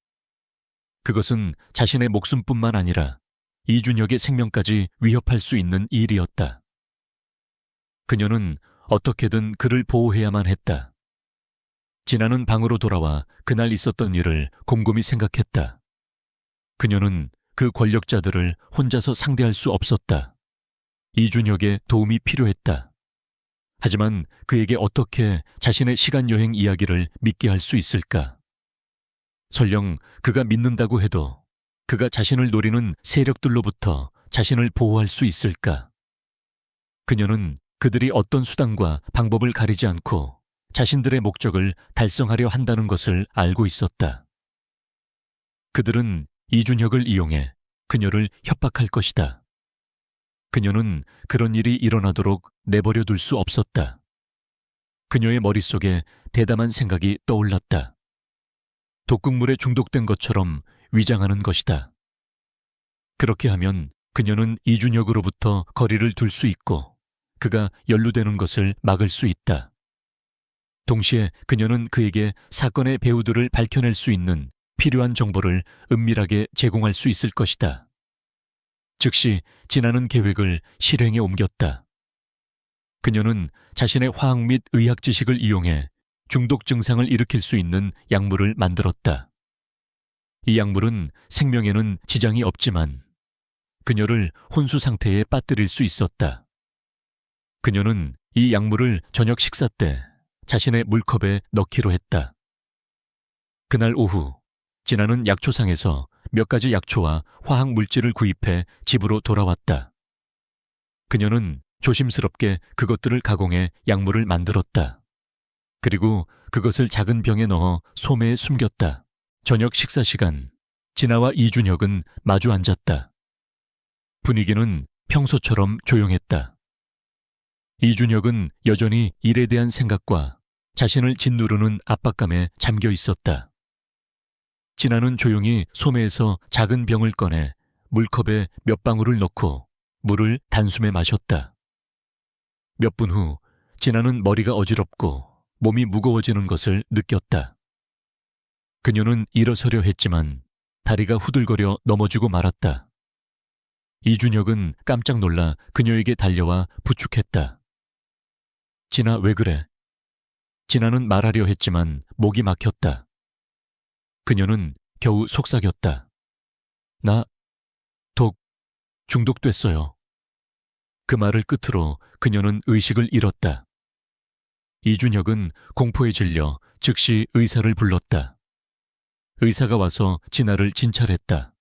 그것은 자신의 목숨뿐만 아니라 이준혁의 생명까지 위협할 수 있는 일이었다. 그녀는 어떻게든 그를 보호해야만 했다. 진아는 방으로 돌아와 그날 있었던 일을 곰곰이 생각했다. 그녀는 그 권력자들을 혼자서 상대할 수 없었다. 이준혁의 도움이 필요했다. 하지만 그에게 어떻게 자신의 시간여행 이야기를 믿게 할 수 있을까? 설령 그가 믿는다고 해도 그가 자신을 노리는 세력들로부터 자신을 보호할 수 있을까? 그녀는 그들이 어떤 수단과 방법을 가리지 않고 자신들의 목적을 달성하려 한다는 것을 알고 있었다. 그들은 이준혁을 이용해 그녀를 협박할 것이다. 그녀는 그런 일이 일어나도록 내버려 둘 수 없었다. 그녀의 머릿속에 대담한 생각이 떠올랐다. 독극물에 중독된 것처럼 위장하는 것이다. 그렇게 하면 그녀는 이준혁으로부터 거리를 둘 수 있고 그가 연루되는 것을 막을 수 있다. 동시에 그녀는 그에게 사건의 배후들을 밝혀낼 수 있는 필요한 정보를 은밀하게 제공할 수 있을 것이다. 즉시 진아는 계획을 실행에 옮겼다. 그녀는 자신의 화학 및 의학 지식을 이용해 중독 증상을 일으킬 수 있는 약물을 만들었다. 이 약물은 생명에는 지장이 없지만 그녀를 혼수 상태에 빠뜨릴 수 있었다. 그녀는 이 약물을 저녁 식사 때 자신의 물컵에 넣기로 했다. 그날 오후, 진아는 약초상에서 몇 가지 약초와 화학 물질을 구입해 집으로 돌아왔다. 그녀는 조심스럽게 그것들을 가공해 약물을 만들었다. 그리고 그것을 작은 병에 넣어 소매에 숨겼다. 저녁 식사 시간, 진아와 이준혁은 마주 앉았다. 분위기는 평소처럼 조용했다. 이준혁은 여전히 일에 대한 생각과 자신을 짓누르는 압박감에 잠겨 있었다. 진아는 조용히 소매에서 작은 병을 꺼내 물컵에 몇 방울을 넣고 물을 단숨에 마셨다. 몇 분 후 진아는 머리가 어지럽고 몸이 무거워지는 것을 느꼈다. 그녀는 일어서려 했지만 다리가 후들거려 넘어지고 말았다. 이준혁은 깜짝 놀라 그녀에게 달려와 부축했다. 진아, 왜 그래? 진아는 말하려 했지만 목이 막혔다. 그녀는 겨우 속삭였다. 나 중독됐어요. 그 말을 끝으로 그녀는 의식을 잃었다. 이준혁은 공포에 질려 즉시 의사를 불렀다. 의사가 와서 진아를 진찰했다.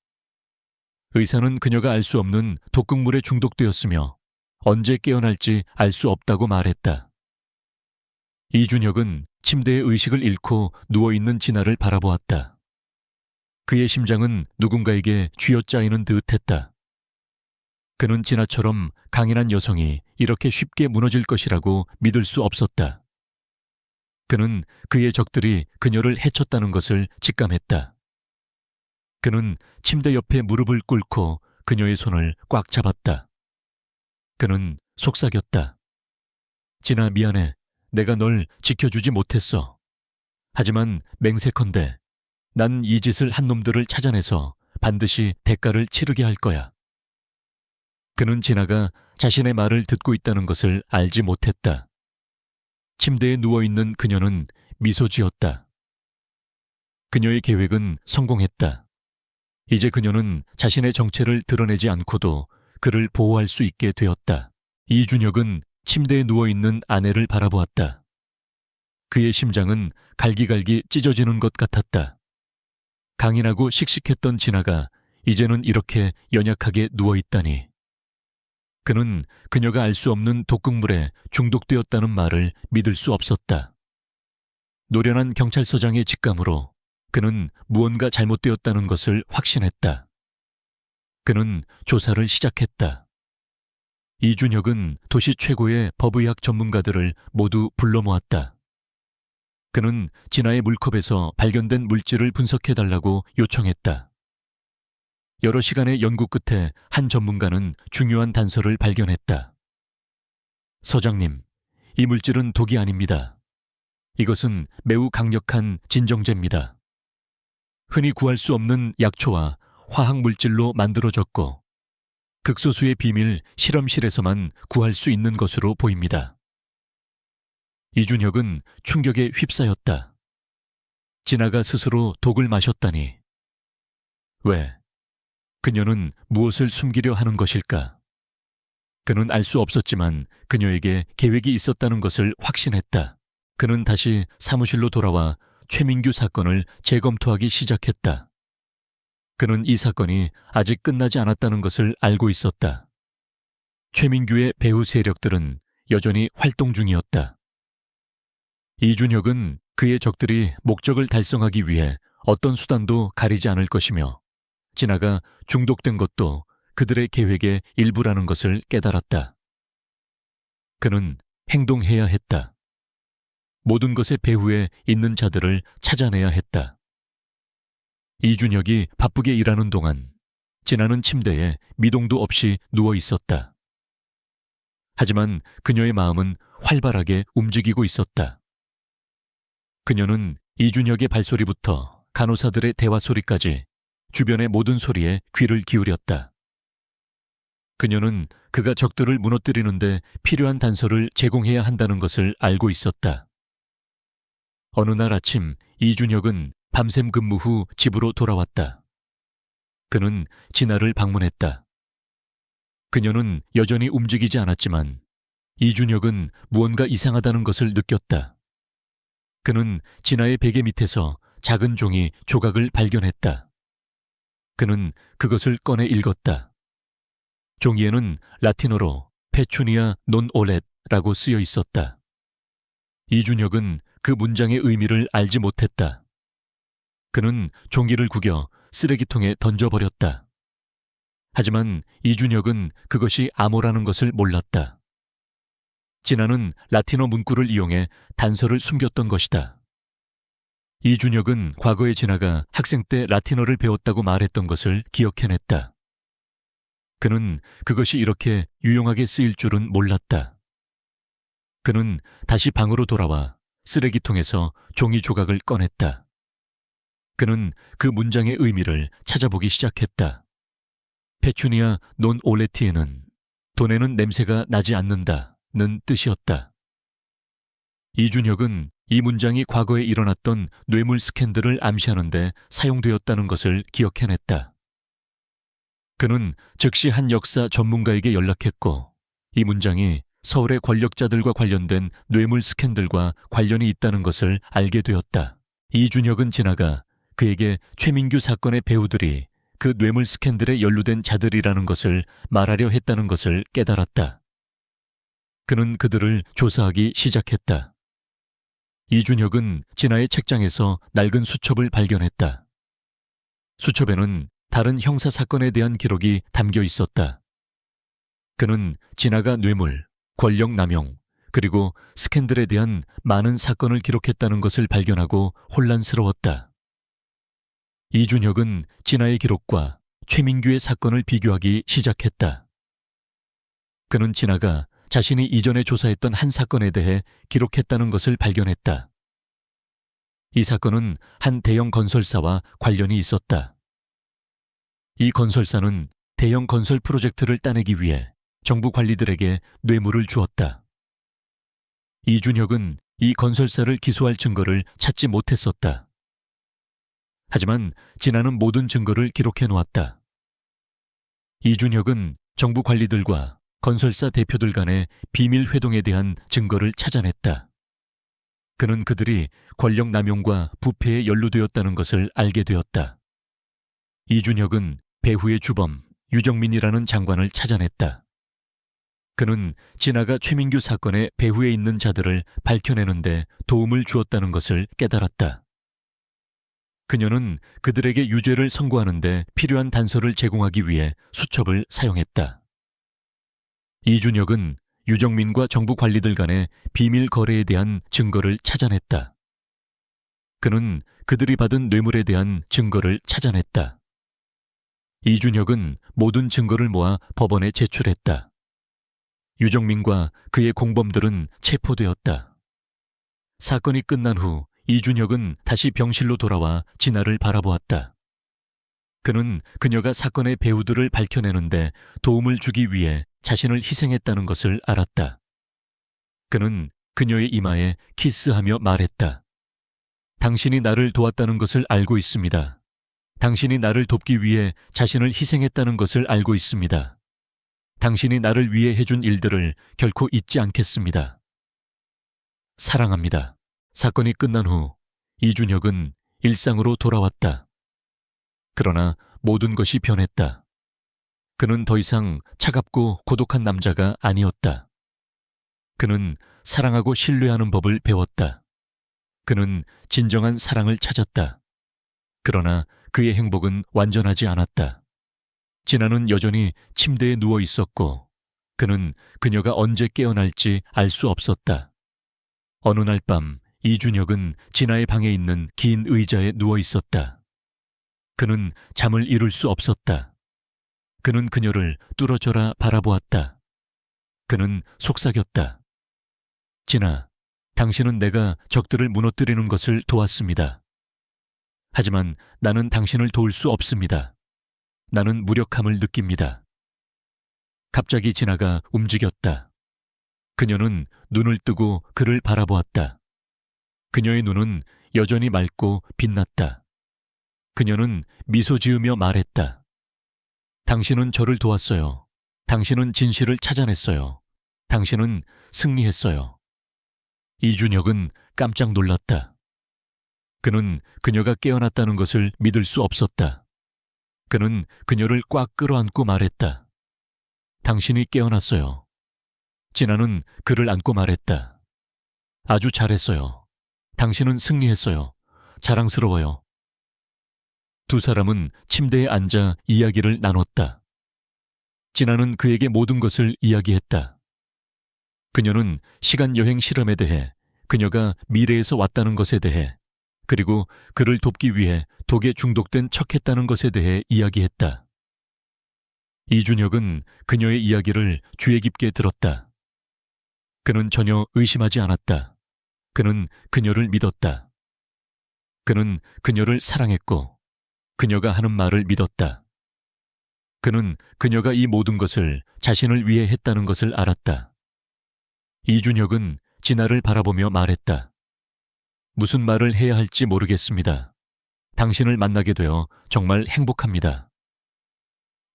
의사는 그녀가 알 수 없는 독극물에 중독되었으며 언제 깨어날지 알 수 없다고 말했다. 이준혁은 침대에 의식을 잃고 누워있는 진아를 바라보았다. 그의 심장은 누군가에게 쥐어짜이는 듯했다. 그는 진아처럼 강인한 여성이 이렇게 쉽게 무너질 것이라고 믿을 수 없었다. 그는 그의 적들이 그녀를 해쳤다는 것을 직감했다. 그는 침대 옆에 무릎을 꿇고 그녀의 손을 꽉 잡았다. 그는 속삭였다. 진아, 미안해. 내가 널 지켜주지 못했어. 하지만 맹세컨대 난 이 짓을 한 놈들을 찾아내서 반드시 대가를 치르게 할 거야. 그는 진아가 자신의 말을 듣고 있다는 것을 알지 못했다. 침대에 누워있는 그녀는 미소 지었다. 그녀의 계획은 성공했다. 이제 그녀는 자신의 정체를 드러내지 않고도 그를 보호할 수 있게 되었다. 이준혁은 침대에 누워있는 아내를 바라보았다. 그의 심장은 갈기갈기 찢어지는 것 같았다. 강인하고 씩씩했던 진아가 이제는 이렇게 연약하게 누워있다니. 그는 그녀가 알 수 없는 독극물에 중독되었다는 말을 믿을 수 없었다. 노련한 경찰서장의 직감으로 그는 무언가 잘못되었다는 것을 확신했다. 그는 조사를 시작했다. 이준혁은 도시 최고의 법의학 전문가들을 모두 불러 모았다. 그는 진아의 물컵에서 발견된 물질을 분석해달라고 요청했다. 여러 시간의 연구 끝에 한 전문가는 중요한 단서를 발견했다. 서장님, 이 물질은 독이 아닙니다. 이것은 매우 강력한 진정제입니다. 흔히 구할 수 없는 약초와 화학 물질로 만들어졌고 극소수의 비밀 실험실에서만 구할 수 있는 것으로 보입니다. 이준혁은 충격에 휩싸였다. 진아가 스스로 독을 마셨다니. 왜? 그녀는 무엇을 숨기려 하는 것일까? 그는 알 수 없었지만 그녀에게 계획이 있었다는 것을 확신했다. 그는 다시 사무실로 돌아와 최민규 사건을 재검토하기 시작했다. 그는 이 사건이 아직 끝나지 않았다는 것을 알고 있었다. 최민규의 배후 세력들은 여전히 활동 중이었다. 이준혁은 그의 적들이 목적을 달성하기 위해 어떤 수단도 가리지 않을 것이며 진아가 중독된 것도 그들의 계획의 일부라는 것을 깨달았다. 그는 행동해야 했다. 모든 것의 배후에 있는 자들을 찾아내야 했다. 이준혁이 바쁘게 일하는 동안 진아는 침대에 미동도 없이 누워 있었다. 하지만 그녀의 마음은 활발하게 움직이고 있었다. 그녀는 이준혁의 발소리부터 간호사들의 대화 소리까지 주변의 모든 소리에 귀를 기울였다. 그녀는 그가 적들을 무너뜨리는데 필요한 단서를 제공해야 한다는 것을 알고 있었다. 어느 날 아침 이준혁은 밤샘 근무 후 집으로 돌아왔다. 그는 진아를 방문했다. 그녀는 여전히 움직이지 않았지만 이준혁은 무언가 이상하다는 것을 느꼈다. 그는 진아의 베개 밑에서 작은 종이 조각을 발견했다. 그는 그것을 꺼내 읽었다. 종이에는 라틴어로 페추니아 논 올렛라고 쓰여 있었다. 이준혁은 그 문장의 의미를 알지 못했다. 그는 종이를 구겨 쓰레기통에 던져버렸다. 하지만 이준혁은 그것이 암호라는 것을 몰랐다. 진아는 라틴어 문구를 이용해 단서를 숨겼던 것이다. 이준혁은 과거에 진아가 학생 때 라틴어를 배웠다고 말했던 것을 기억해냈다. 그는 그것이 이렇게 유용하게 쓰일 줄은 몰랐다. 그는 다시 방으로 돌아와 쓰레기통에서 종이 조각을 꺼냈다. 그는 그 문장의 의미를 찾아보기 시작했다. 페추니아 논 올레티에는 돈에는 냄새가 나지 않는다는 뜻이었다. 이준혁은 이 문장이 과거에 일어났던 뇌물 스캔들을 암시하는 데 사용되었다는 것을 기억해냈다. 그는 즉시 한 역사 전문가에게 연락했고 이 문장이 서울의 권력자들과 관련된 뇌물 스캔들과 관련이 있다는 것을 알게 되었다. 이준혁은 지나가 그에게 최민규 사건의 배우들이 그 뇌물 스캔들에 연루된 자들이라는 것을 말하려 했다는 것을 깨달았다. 그는 그들을 조사하기 시작했다. 이준혁은 진아의 책장에서 낡은 수첩을 발견했다. 수첩에는 다른 형사 사건에 대한 기록이 담겨 있었다. 그는 진아가 뇌물, 권력 남용, 그리고 스캔들에 대한 많은 사건을 기록했다는 것을 발견하고 혼란스러웠다. 이준혁은 진아의 기록과 최민규의 사건을 비교하기 시작했다. 그는 진아가 자신이 이전에 조사했던 한 사건에 대해 기록했다는 것을 발견했다. 이 사건은 한 대형 건설사와 관련이 있었다. 이 건설사는 대형 건설 프로젝트를 따내기 위해 정부 관리들에게 뇌물을 주었다. 이준혁은 이 건설사를 기소할 증거를 찾지 못했었다. 하지만 진아는 모든 증거를 기록해 놓았다. 이준혁은 정부 관리들과 건설사 대표들 간의 비밀 회동에 대한 증거를 찾아냈다. 그는 그들이 권력 남용과 부패에 연루되었다는 것을 알게 되었다. 이준혁은 배후의 주범 유정민이라는 장관을 찾아냈다. 그는 진아가 최민규 사건의 배후에 있는 자들을 밝혀내는데 도움을 주었다는 것을 깨달았다. 그녀는 그들에게 유죄를 선고하는데 필요한 단서를 제공하기 위해 수첩을 사용했다. 이준혁은 유정민과 정부 관리들 간의 비밀 거래에 대한 증거를 찾아냈다. 그는 그들이 받은 뇌물에 대한 증거를 찾아냈다. 이준혁은 모든 증거를 모아 법원에 제출했다. 유정민과 그의 공범들은 체포되었다. 사건이 끝난 후 이준혁은 다시 병실로 돌아와 진아를 바라보았다. 그는 그녀가 사건의 배우들을 밝혀내는데 도움을 주기 위해 자신을 희생했다는 것을 알았다. 그는 그녀의 이마에 키스하며 말했다. 당신이 나를 도왔다는 것을 알고 있습니다. 당신이 나를 돕기 위해 자신을 희생했다는 것을 알고 있습니다. 당신이 나를 위해 해준 일들을 결코 잊지 않겠습니다. 사랑합니다. 사건이 끝난 후 이준혁은 일상으로 돌아왔다. 그러나 모든 것이 변했다. 그는 더 이상 차갑고 고독한 남자가 아니었다. 그는 사랑하고 신뢰하는 법을 배웠다. 그는 진정한 사랑을 찾았다. 그러나 그의 행복은 완전하지 않았다. 진아는 여전히 침대에 누워 있었고 그는 그녀가 언제 깨어날지 알 수 없었다. 어느 날 밤 이준혁은 진아의 방에 있는 긴 의자에 누워 있었다. 그는 잠을 이룰 수 없었다. 그는 그녀를 뚫어져라 바라보았다. 그는 속삭였다. 진아, 당신은 내가 적들을 무너뜨리는 것을 도왔습니다. 하지만 나는 당신을 도울 수 없습니다. 나는 무력함을 느낍니다. 갑자기 진아가 움직였다. 그녀는 눈을 뜨고 그를 바라보았다. 그녀의 눈은 여전히 맑고 빛났다. 그녀는 미소 지으며 말했다. 당신은 저를 도왔어요. 당신은 진실을 찾아냈어요. 당신은 승리했어요. 이준혁은 깜짝 놀랐다. 그는 그녀가 깨어났다는 것을 믿을 수 없었다. 그는 그녀를 꽉 끌어안고 말했다. 당신이 깨어났어요. 진아는 그를 안고 말했다. 아주 잘했어요. 당신은 승리했어요. 자랑스러워요. 두 사람은 침대에 앉아 이야기를 나눴다. 진아는 그에게 모든 것을 이야기했다. 그녀는 시간여행 실험에 대해, 그녀가 미래에서 왔다는 것에 대해, 그리고 그를 돕기 위해 독에 중독된 척했다는 것에 대해 이야기했다. 이준혁은 그녀의 이야기를 주의 깊게 들었다. 그는 전혀 의심하지 않았다. 그는 그녀를 믿었다. 그는 그녀를 사랑했고 그녀가 하는 말을 믿었다. 그는 그녀가 이 모든 것을 자신을 위해 했다는 것을 알았다. 이준혁은 진아를 바라보며 말했다. 무슨 말을 해야 할지 모르겠습니다. 당신을 만나게 되어 정말 행복합니다.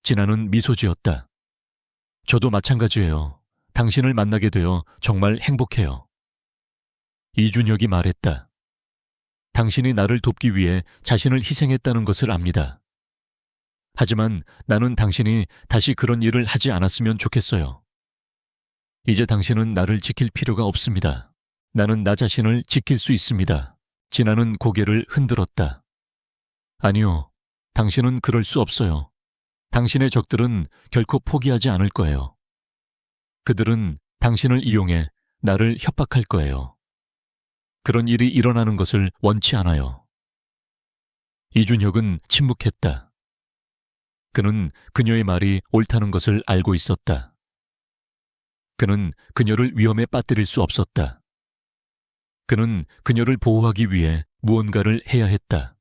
진아는 미소 지었다. 저도 마찬가지예요. 당신을 만나게 되어 정말 행복해요. 이준혁이 말했다. 당신이 나를 돕기 위해 자신을 희생했다는 것을 압니다. 하지만 나는 당신이 다시 그런 일을 하지 않았으면 좋겠어요. 이제 당신은 나를 지킬 필요가 없습니다. 나는 나 자신을 지킬 수 있습니다. 진아는 고개를 흔들었다. 아니요, 당신은 그럴 수 없어요. 당신의 적들은 결코 포기하지 않을 거예요. 그들은 당신을 이용해 나를 협박할 거예요. 그런 일이 일어나는 것을 원치 않아요. 이준혁은 침묵했다. 그는 그녀의 말이 옳다는 것을 알고 있었다. 그는 그녀를 위험에 빠뜨릴 수 없었다. 그는 그녀를 보호하기 위해 무언가를 해야 했다.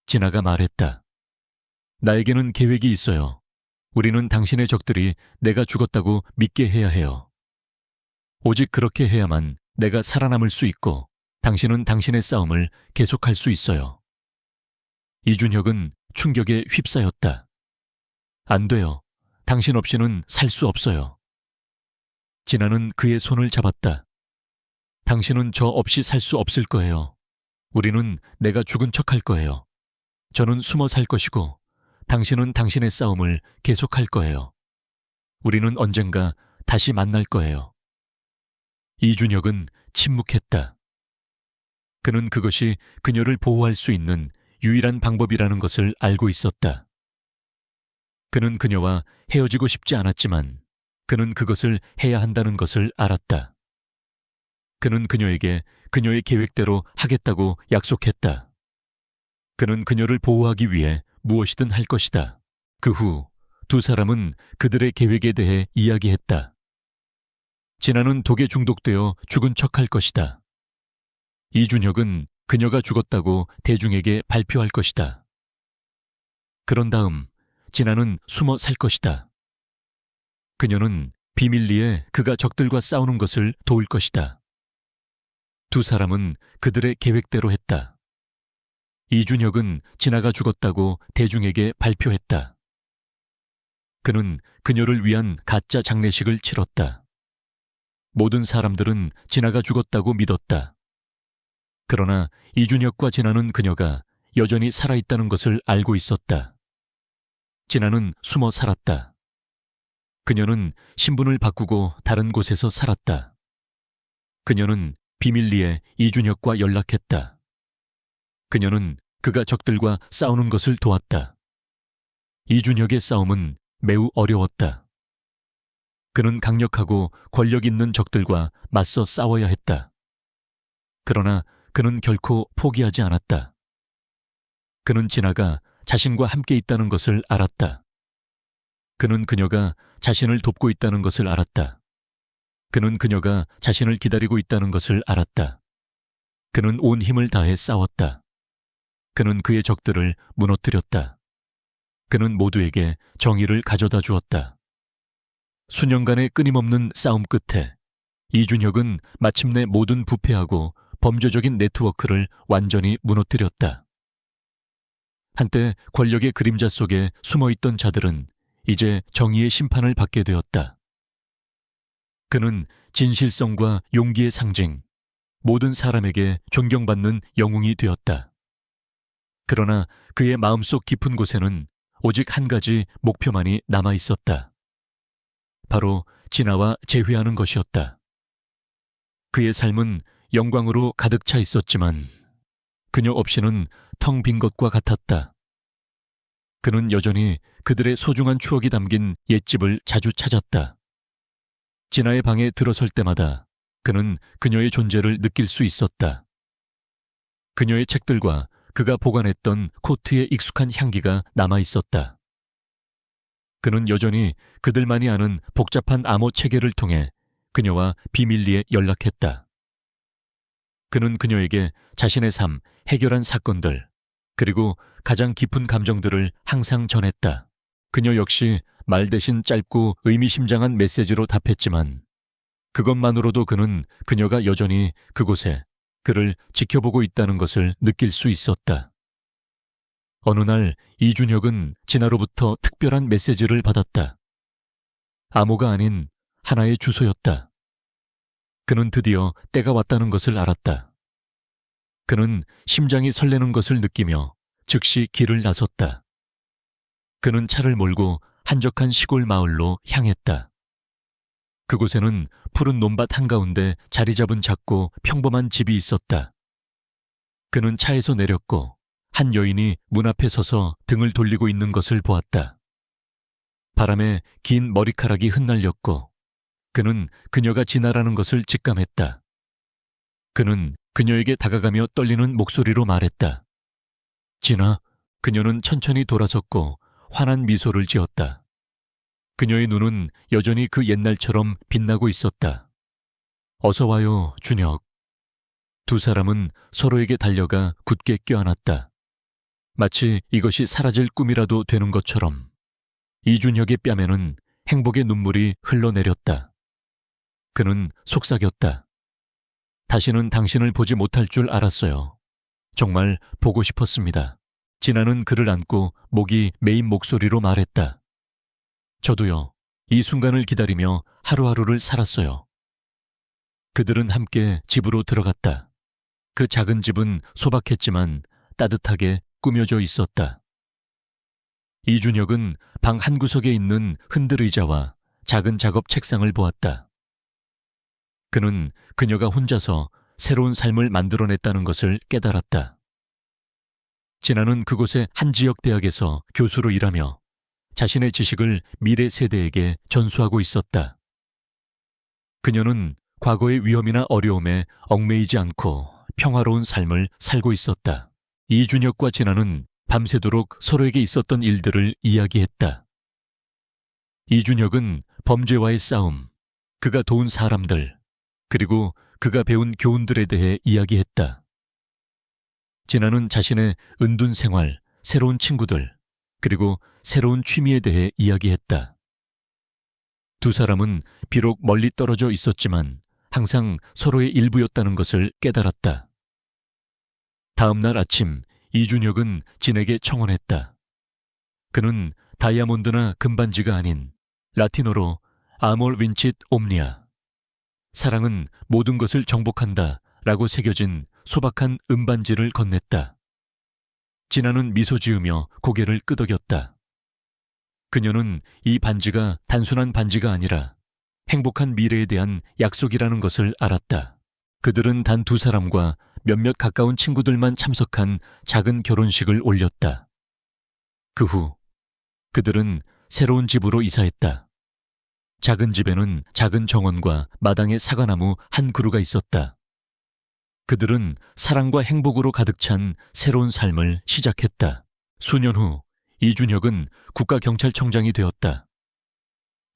진아가 말했다. 나에게는 계획이 있어요. 우리는 당신의 적들이 내가 죽었다고 믿게 해야 해요. 오직 그렇게 해야만 내가 살아남을 수 있고 당신은 당신의 싸움을 계속할 수 있어요. 이준혁은 충격에 휩싸였다. 안 돼요. 당신 없이는 살 수 없어요. 진아는 그의 손을 잡았다. 당신은 저 없이 살 수 없을 거예요. 우리는 내가 죽은 척할 거예요. 저는 숨어 살 것이고 당신은 당신의 싸움을 계속할 거예요. 우리는 언젠가 다시 만날 거예요. 이준혁은 침묵했다. 그는 그것이 그녀를 보호할 수 있는 유일한 방법이라는 것을 알고 있었다. 그는 그녀와 헤어지고 싶지 않았지만 그는 그것을 해야 한다는 것을 알았다. 그는 그녀에게 그녀의 계획대로 하겠다고 약속했다. 그는 그녀를 보호하기 위해 무엇이든 할 것이다. 그 후 두 사람은 그들의 계획에 대해 이야기했다. 진아는 독에 중독되어 죽은 척할 것이다. 이준혁은 그녀가 죽었다고 대중에게 발표할 것이다. 그런 다음 진아는 숨어 살 것이다. 그녀는 비밀리에 그가 적들과 싸우는 것을 도울 것이다. 두 사람은 그들의 계획대로 했다. 이준혁은 진아가 죽었다고 대중에게 발표했다. 그는 그녀를 위한 가짜 장례식을 치렀다. 모든 사람들은 진아가 죽었다고 믿었다. 그러나 이준혁과 진아는 그녀가 여전히 살아있다는 것을 알고 있었다. 진아는 숨어 살았다. 그녀는 신분을 바꾸고 다른 곳에서 살았다. 그녀는 비밀리에 이준혁과 연락했다. 그녀는 그가 적들과 싸우는 것을 도왔다. 이준혁의 싸움은 매우 어려웠다. 그는 강력하고 권력 있는 적들과 맞서 싸워야 했다. 그러나 그는 결코 포기하지 않았다. 그는 진아가 자신과 함께 있다는 것을 알았다. 그는 그녀가 자신을 돕고 있다는 것을 알았다. 그는 그녀가 자신을 기다리고 있다는 것을 알았다. 그는 온 힘을 다해 싸웠다. 그는 그의 적들을 무너뜨렸다. 그는 모두에게 정의를 가져다 주었다. 수년간의 끊임없는 싸움 끝에 이준혁은 마침내 모든 부패하고 범죄적인 네트워크를 완전히 무너뜨렸다. 한때 권력의 그림자 속에 숨어있던 자들은 이제 정의의 심판을 받게 되었다. 그는 진실성과 용기의 상징, 모든 사람에게 존경받는 영웅이 되었다. 그러나 그의 마음속 깊은 곳에는 오직 한 가지 목표만이 남아 있었다. 바로 진아와 재회하는 것이었다. 그의 삶은 영광으로 가득 차 있었지만 그녀 없이는 텅 빈 것과 같았다. 그는 여전히 그들의 소중한 추억이 담긴 옛집을 자주 찾았다. 진아의 방에 들어설 때마다 그는 그녀의 존재를 느낄 수 있었다. 그녀의 책들과 그가 보관했던 코트의 익숙한 향기가 남아 있었다. 그는 여전히 그들만이 아는 복잡한 암호 체계를 통해 그녀와 비밀리에 연락했다. 그는 그녀에게 자신의 삶, 해결한 사건들, 그리고 가장 깊은 감정들을 항상 전했다. 그녀 역시 말 대신 짧고 의미심장한 메시지로 답했지만 그것만으로도 그는 그녀가 여전히 그곳에 그를 지켜보고 있다는 것을 느낄 수 있었다. 어느 날 이준혁은 진아로부터 특별한 메시지를 받았다. 암호가 아닌 하나의 주소였다. 그는 드디어 때가 왔다는 것을 알았다. 그는 심장이 설레는 것을 느끼며 즉시 길을 나섰다. 그는 차를 몰고 한적한 시골 마을로 향했다. 그곳에는 푸른 논밭 한가운데 자리 잡은 작고 평범한 집이 있었다. 그는 차에서 내렸고 한 여인이 문 앞에 서서 등을 돌리고 있는 것을 보았다. 바람에 긴 머리카락이 흩날렸고 그는 그녀가 진아라는 것을 직감했다. 그는 그녀에게 다가가며 떨리는 목소리로 말했다. 진아. 그녀는 천천히 돌아섰고 환한 미소를 지었다. 그녀의 눈은 여전히 그 옛날처럼 빛나고 있었다. 어서 와요, 준혁. 두 사람은 서로에게 달려가 굳게 껴안았다. 마치 이것이 사라질 꿈이라도 되는 것처럼 이준혁의 뺨에는 행복의 눈물이 흘러내렸다. 그는 속삭였다. 다시는 당신을 보지 못할 줄 알았어요. 정말 보고 싶었습니다. 진아는 그를 안고 목이 메인 목소리로 말했다. 저도요. 이 순간을 기다리며 하루하루를 살았어요. 그들은 함께 집으로 들어갔다. 그 작은 집은 소박했지만 따뜻하게 꾸며져 있었다. 이준혁은 방 한구석에 있는 흔들 의자와 작은 작업 책상을 보았다. 그는 그녀가 혼자서 새로운 삶을 만들어냈다는 것을 깨달았다. 진아는 그곳의 한 지역 대학에서 교수로 일하며 자신의 지식을 미래 세대에게 전수하고 있었다. 그녀는 과거의 위험이나 어려움에 얽매이지 않고 평화로운 삶을 살고 있었다. 이준혁과 진아는 밤새도록 서로에게 있었던 일들을 이야기했다. 이준혁은 범죄와의 싸움, 그가 도운 사람들, 그리고 그가 배운 교훈들에 대해 이야기했다. 진아는 자신의 은둔 생활, 새로운 친구들, 그리고 새로운 취미에 대해 이야기했다. 두 사람은 비록 멀리 떨어져 있었지만 항상 서로의 일부였다는 것을 깨달았다. 다음 날 아침 이준혁은 진에게 청혼했다. 그는 다이아몬드나 금반지가 아닌 라틴어로 아몰 윈칫 옴니아, 사랑은 모든 것을 정복한다 라고 새겨진 소박한 은반지를 건넸다. 진아는 미소 지으며 고개를 끄덕였다. 그녀는 이 반지가 단순한 반지가 아니라 행복한 미래에 대한 약속이라는 것을 알았다. 그들은 단 두 사람과 몇몇 가까운 친구들만 참석한 작은 결혼식을 올렸다. 그 후 그들은 새로운 집으로 이사했다. 작은 집에는 작은 정원과 마당에 사과나무 한 그루가 있었다. 그들은 사랑과 행복으로 가득 찬 새로운 삶을 시작했다. 수년 후 이준혁은 국가경찰청장이 되었다.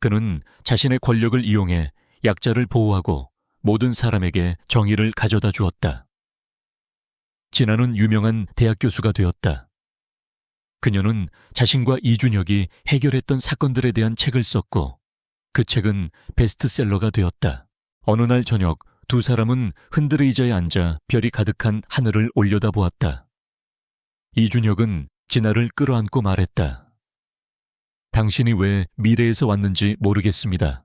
그는 자신의 권력을 이용해 약자를 보호하고 모든 사람에게 정의를 가져다 주었다. 진아는 유명한 대학 교수가 되었다. 그녀는 자신과 이준혁이 해결했던 사건들에 대한 책을 썼고 그 책은 베스트셀러가 되었다. 어느 날 저녁 두 사람은 흔들 의자에 앉아 별이 가득한 하늘을 올려다보았다. 이준혁은 진아를 끌어안고 말했다. 당신이 왜 미래에서 왔는지 모르겠습니다.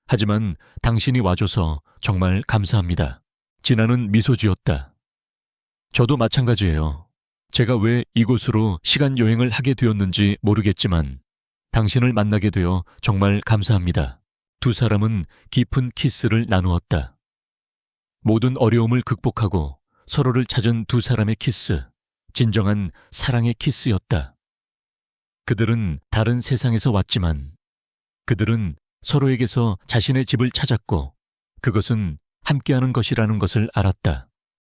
하지만 당신이 와줘서 정말 감사합니다. 진아는 미소 지었다. 저도 마찬가지예요. 제가 왜 이곳으로 시간 여행을 하게 되었는지 모르겠지만 당신을 만나게 되어 정말 감사합니다. 두 사람은 깊은 키스를 나누었다. 모든 어려움을 극복하고 서로를 찾은 두 사람의 키스, 진정한 사랑의 키스였다. 그들은 다른 세상에서 왔지만 그들은 서로에게서 자신의 집을 찾았고 그것은 함께하는 것이라는 것을 알았다.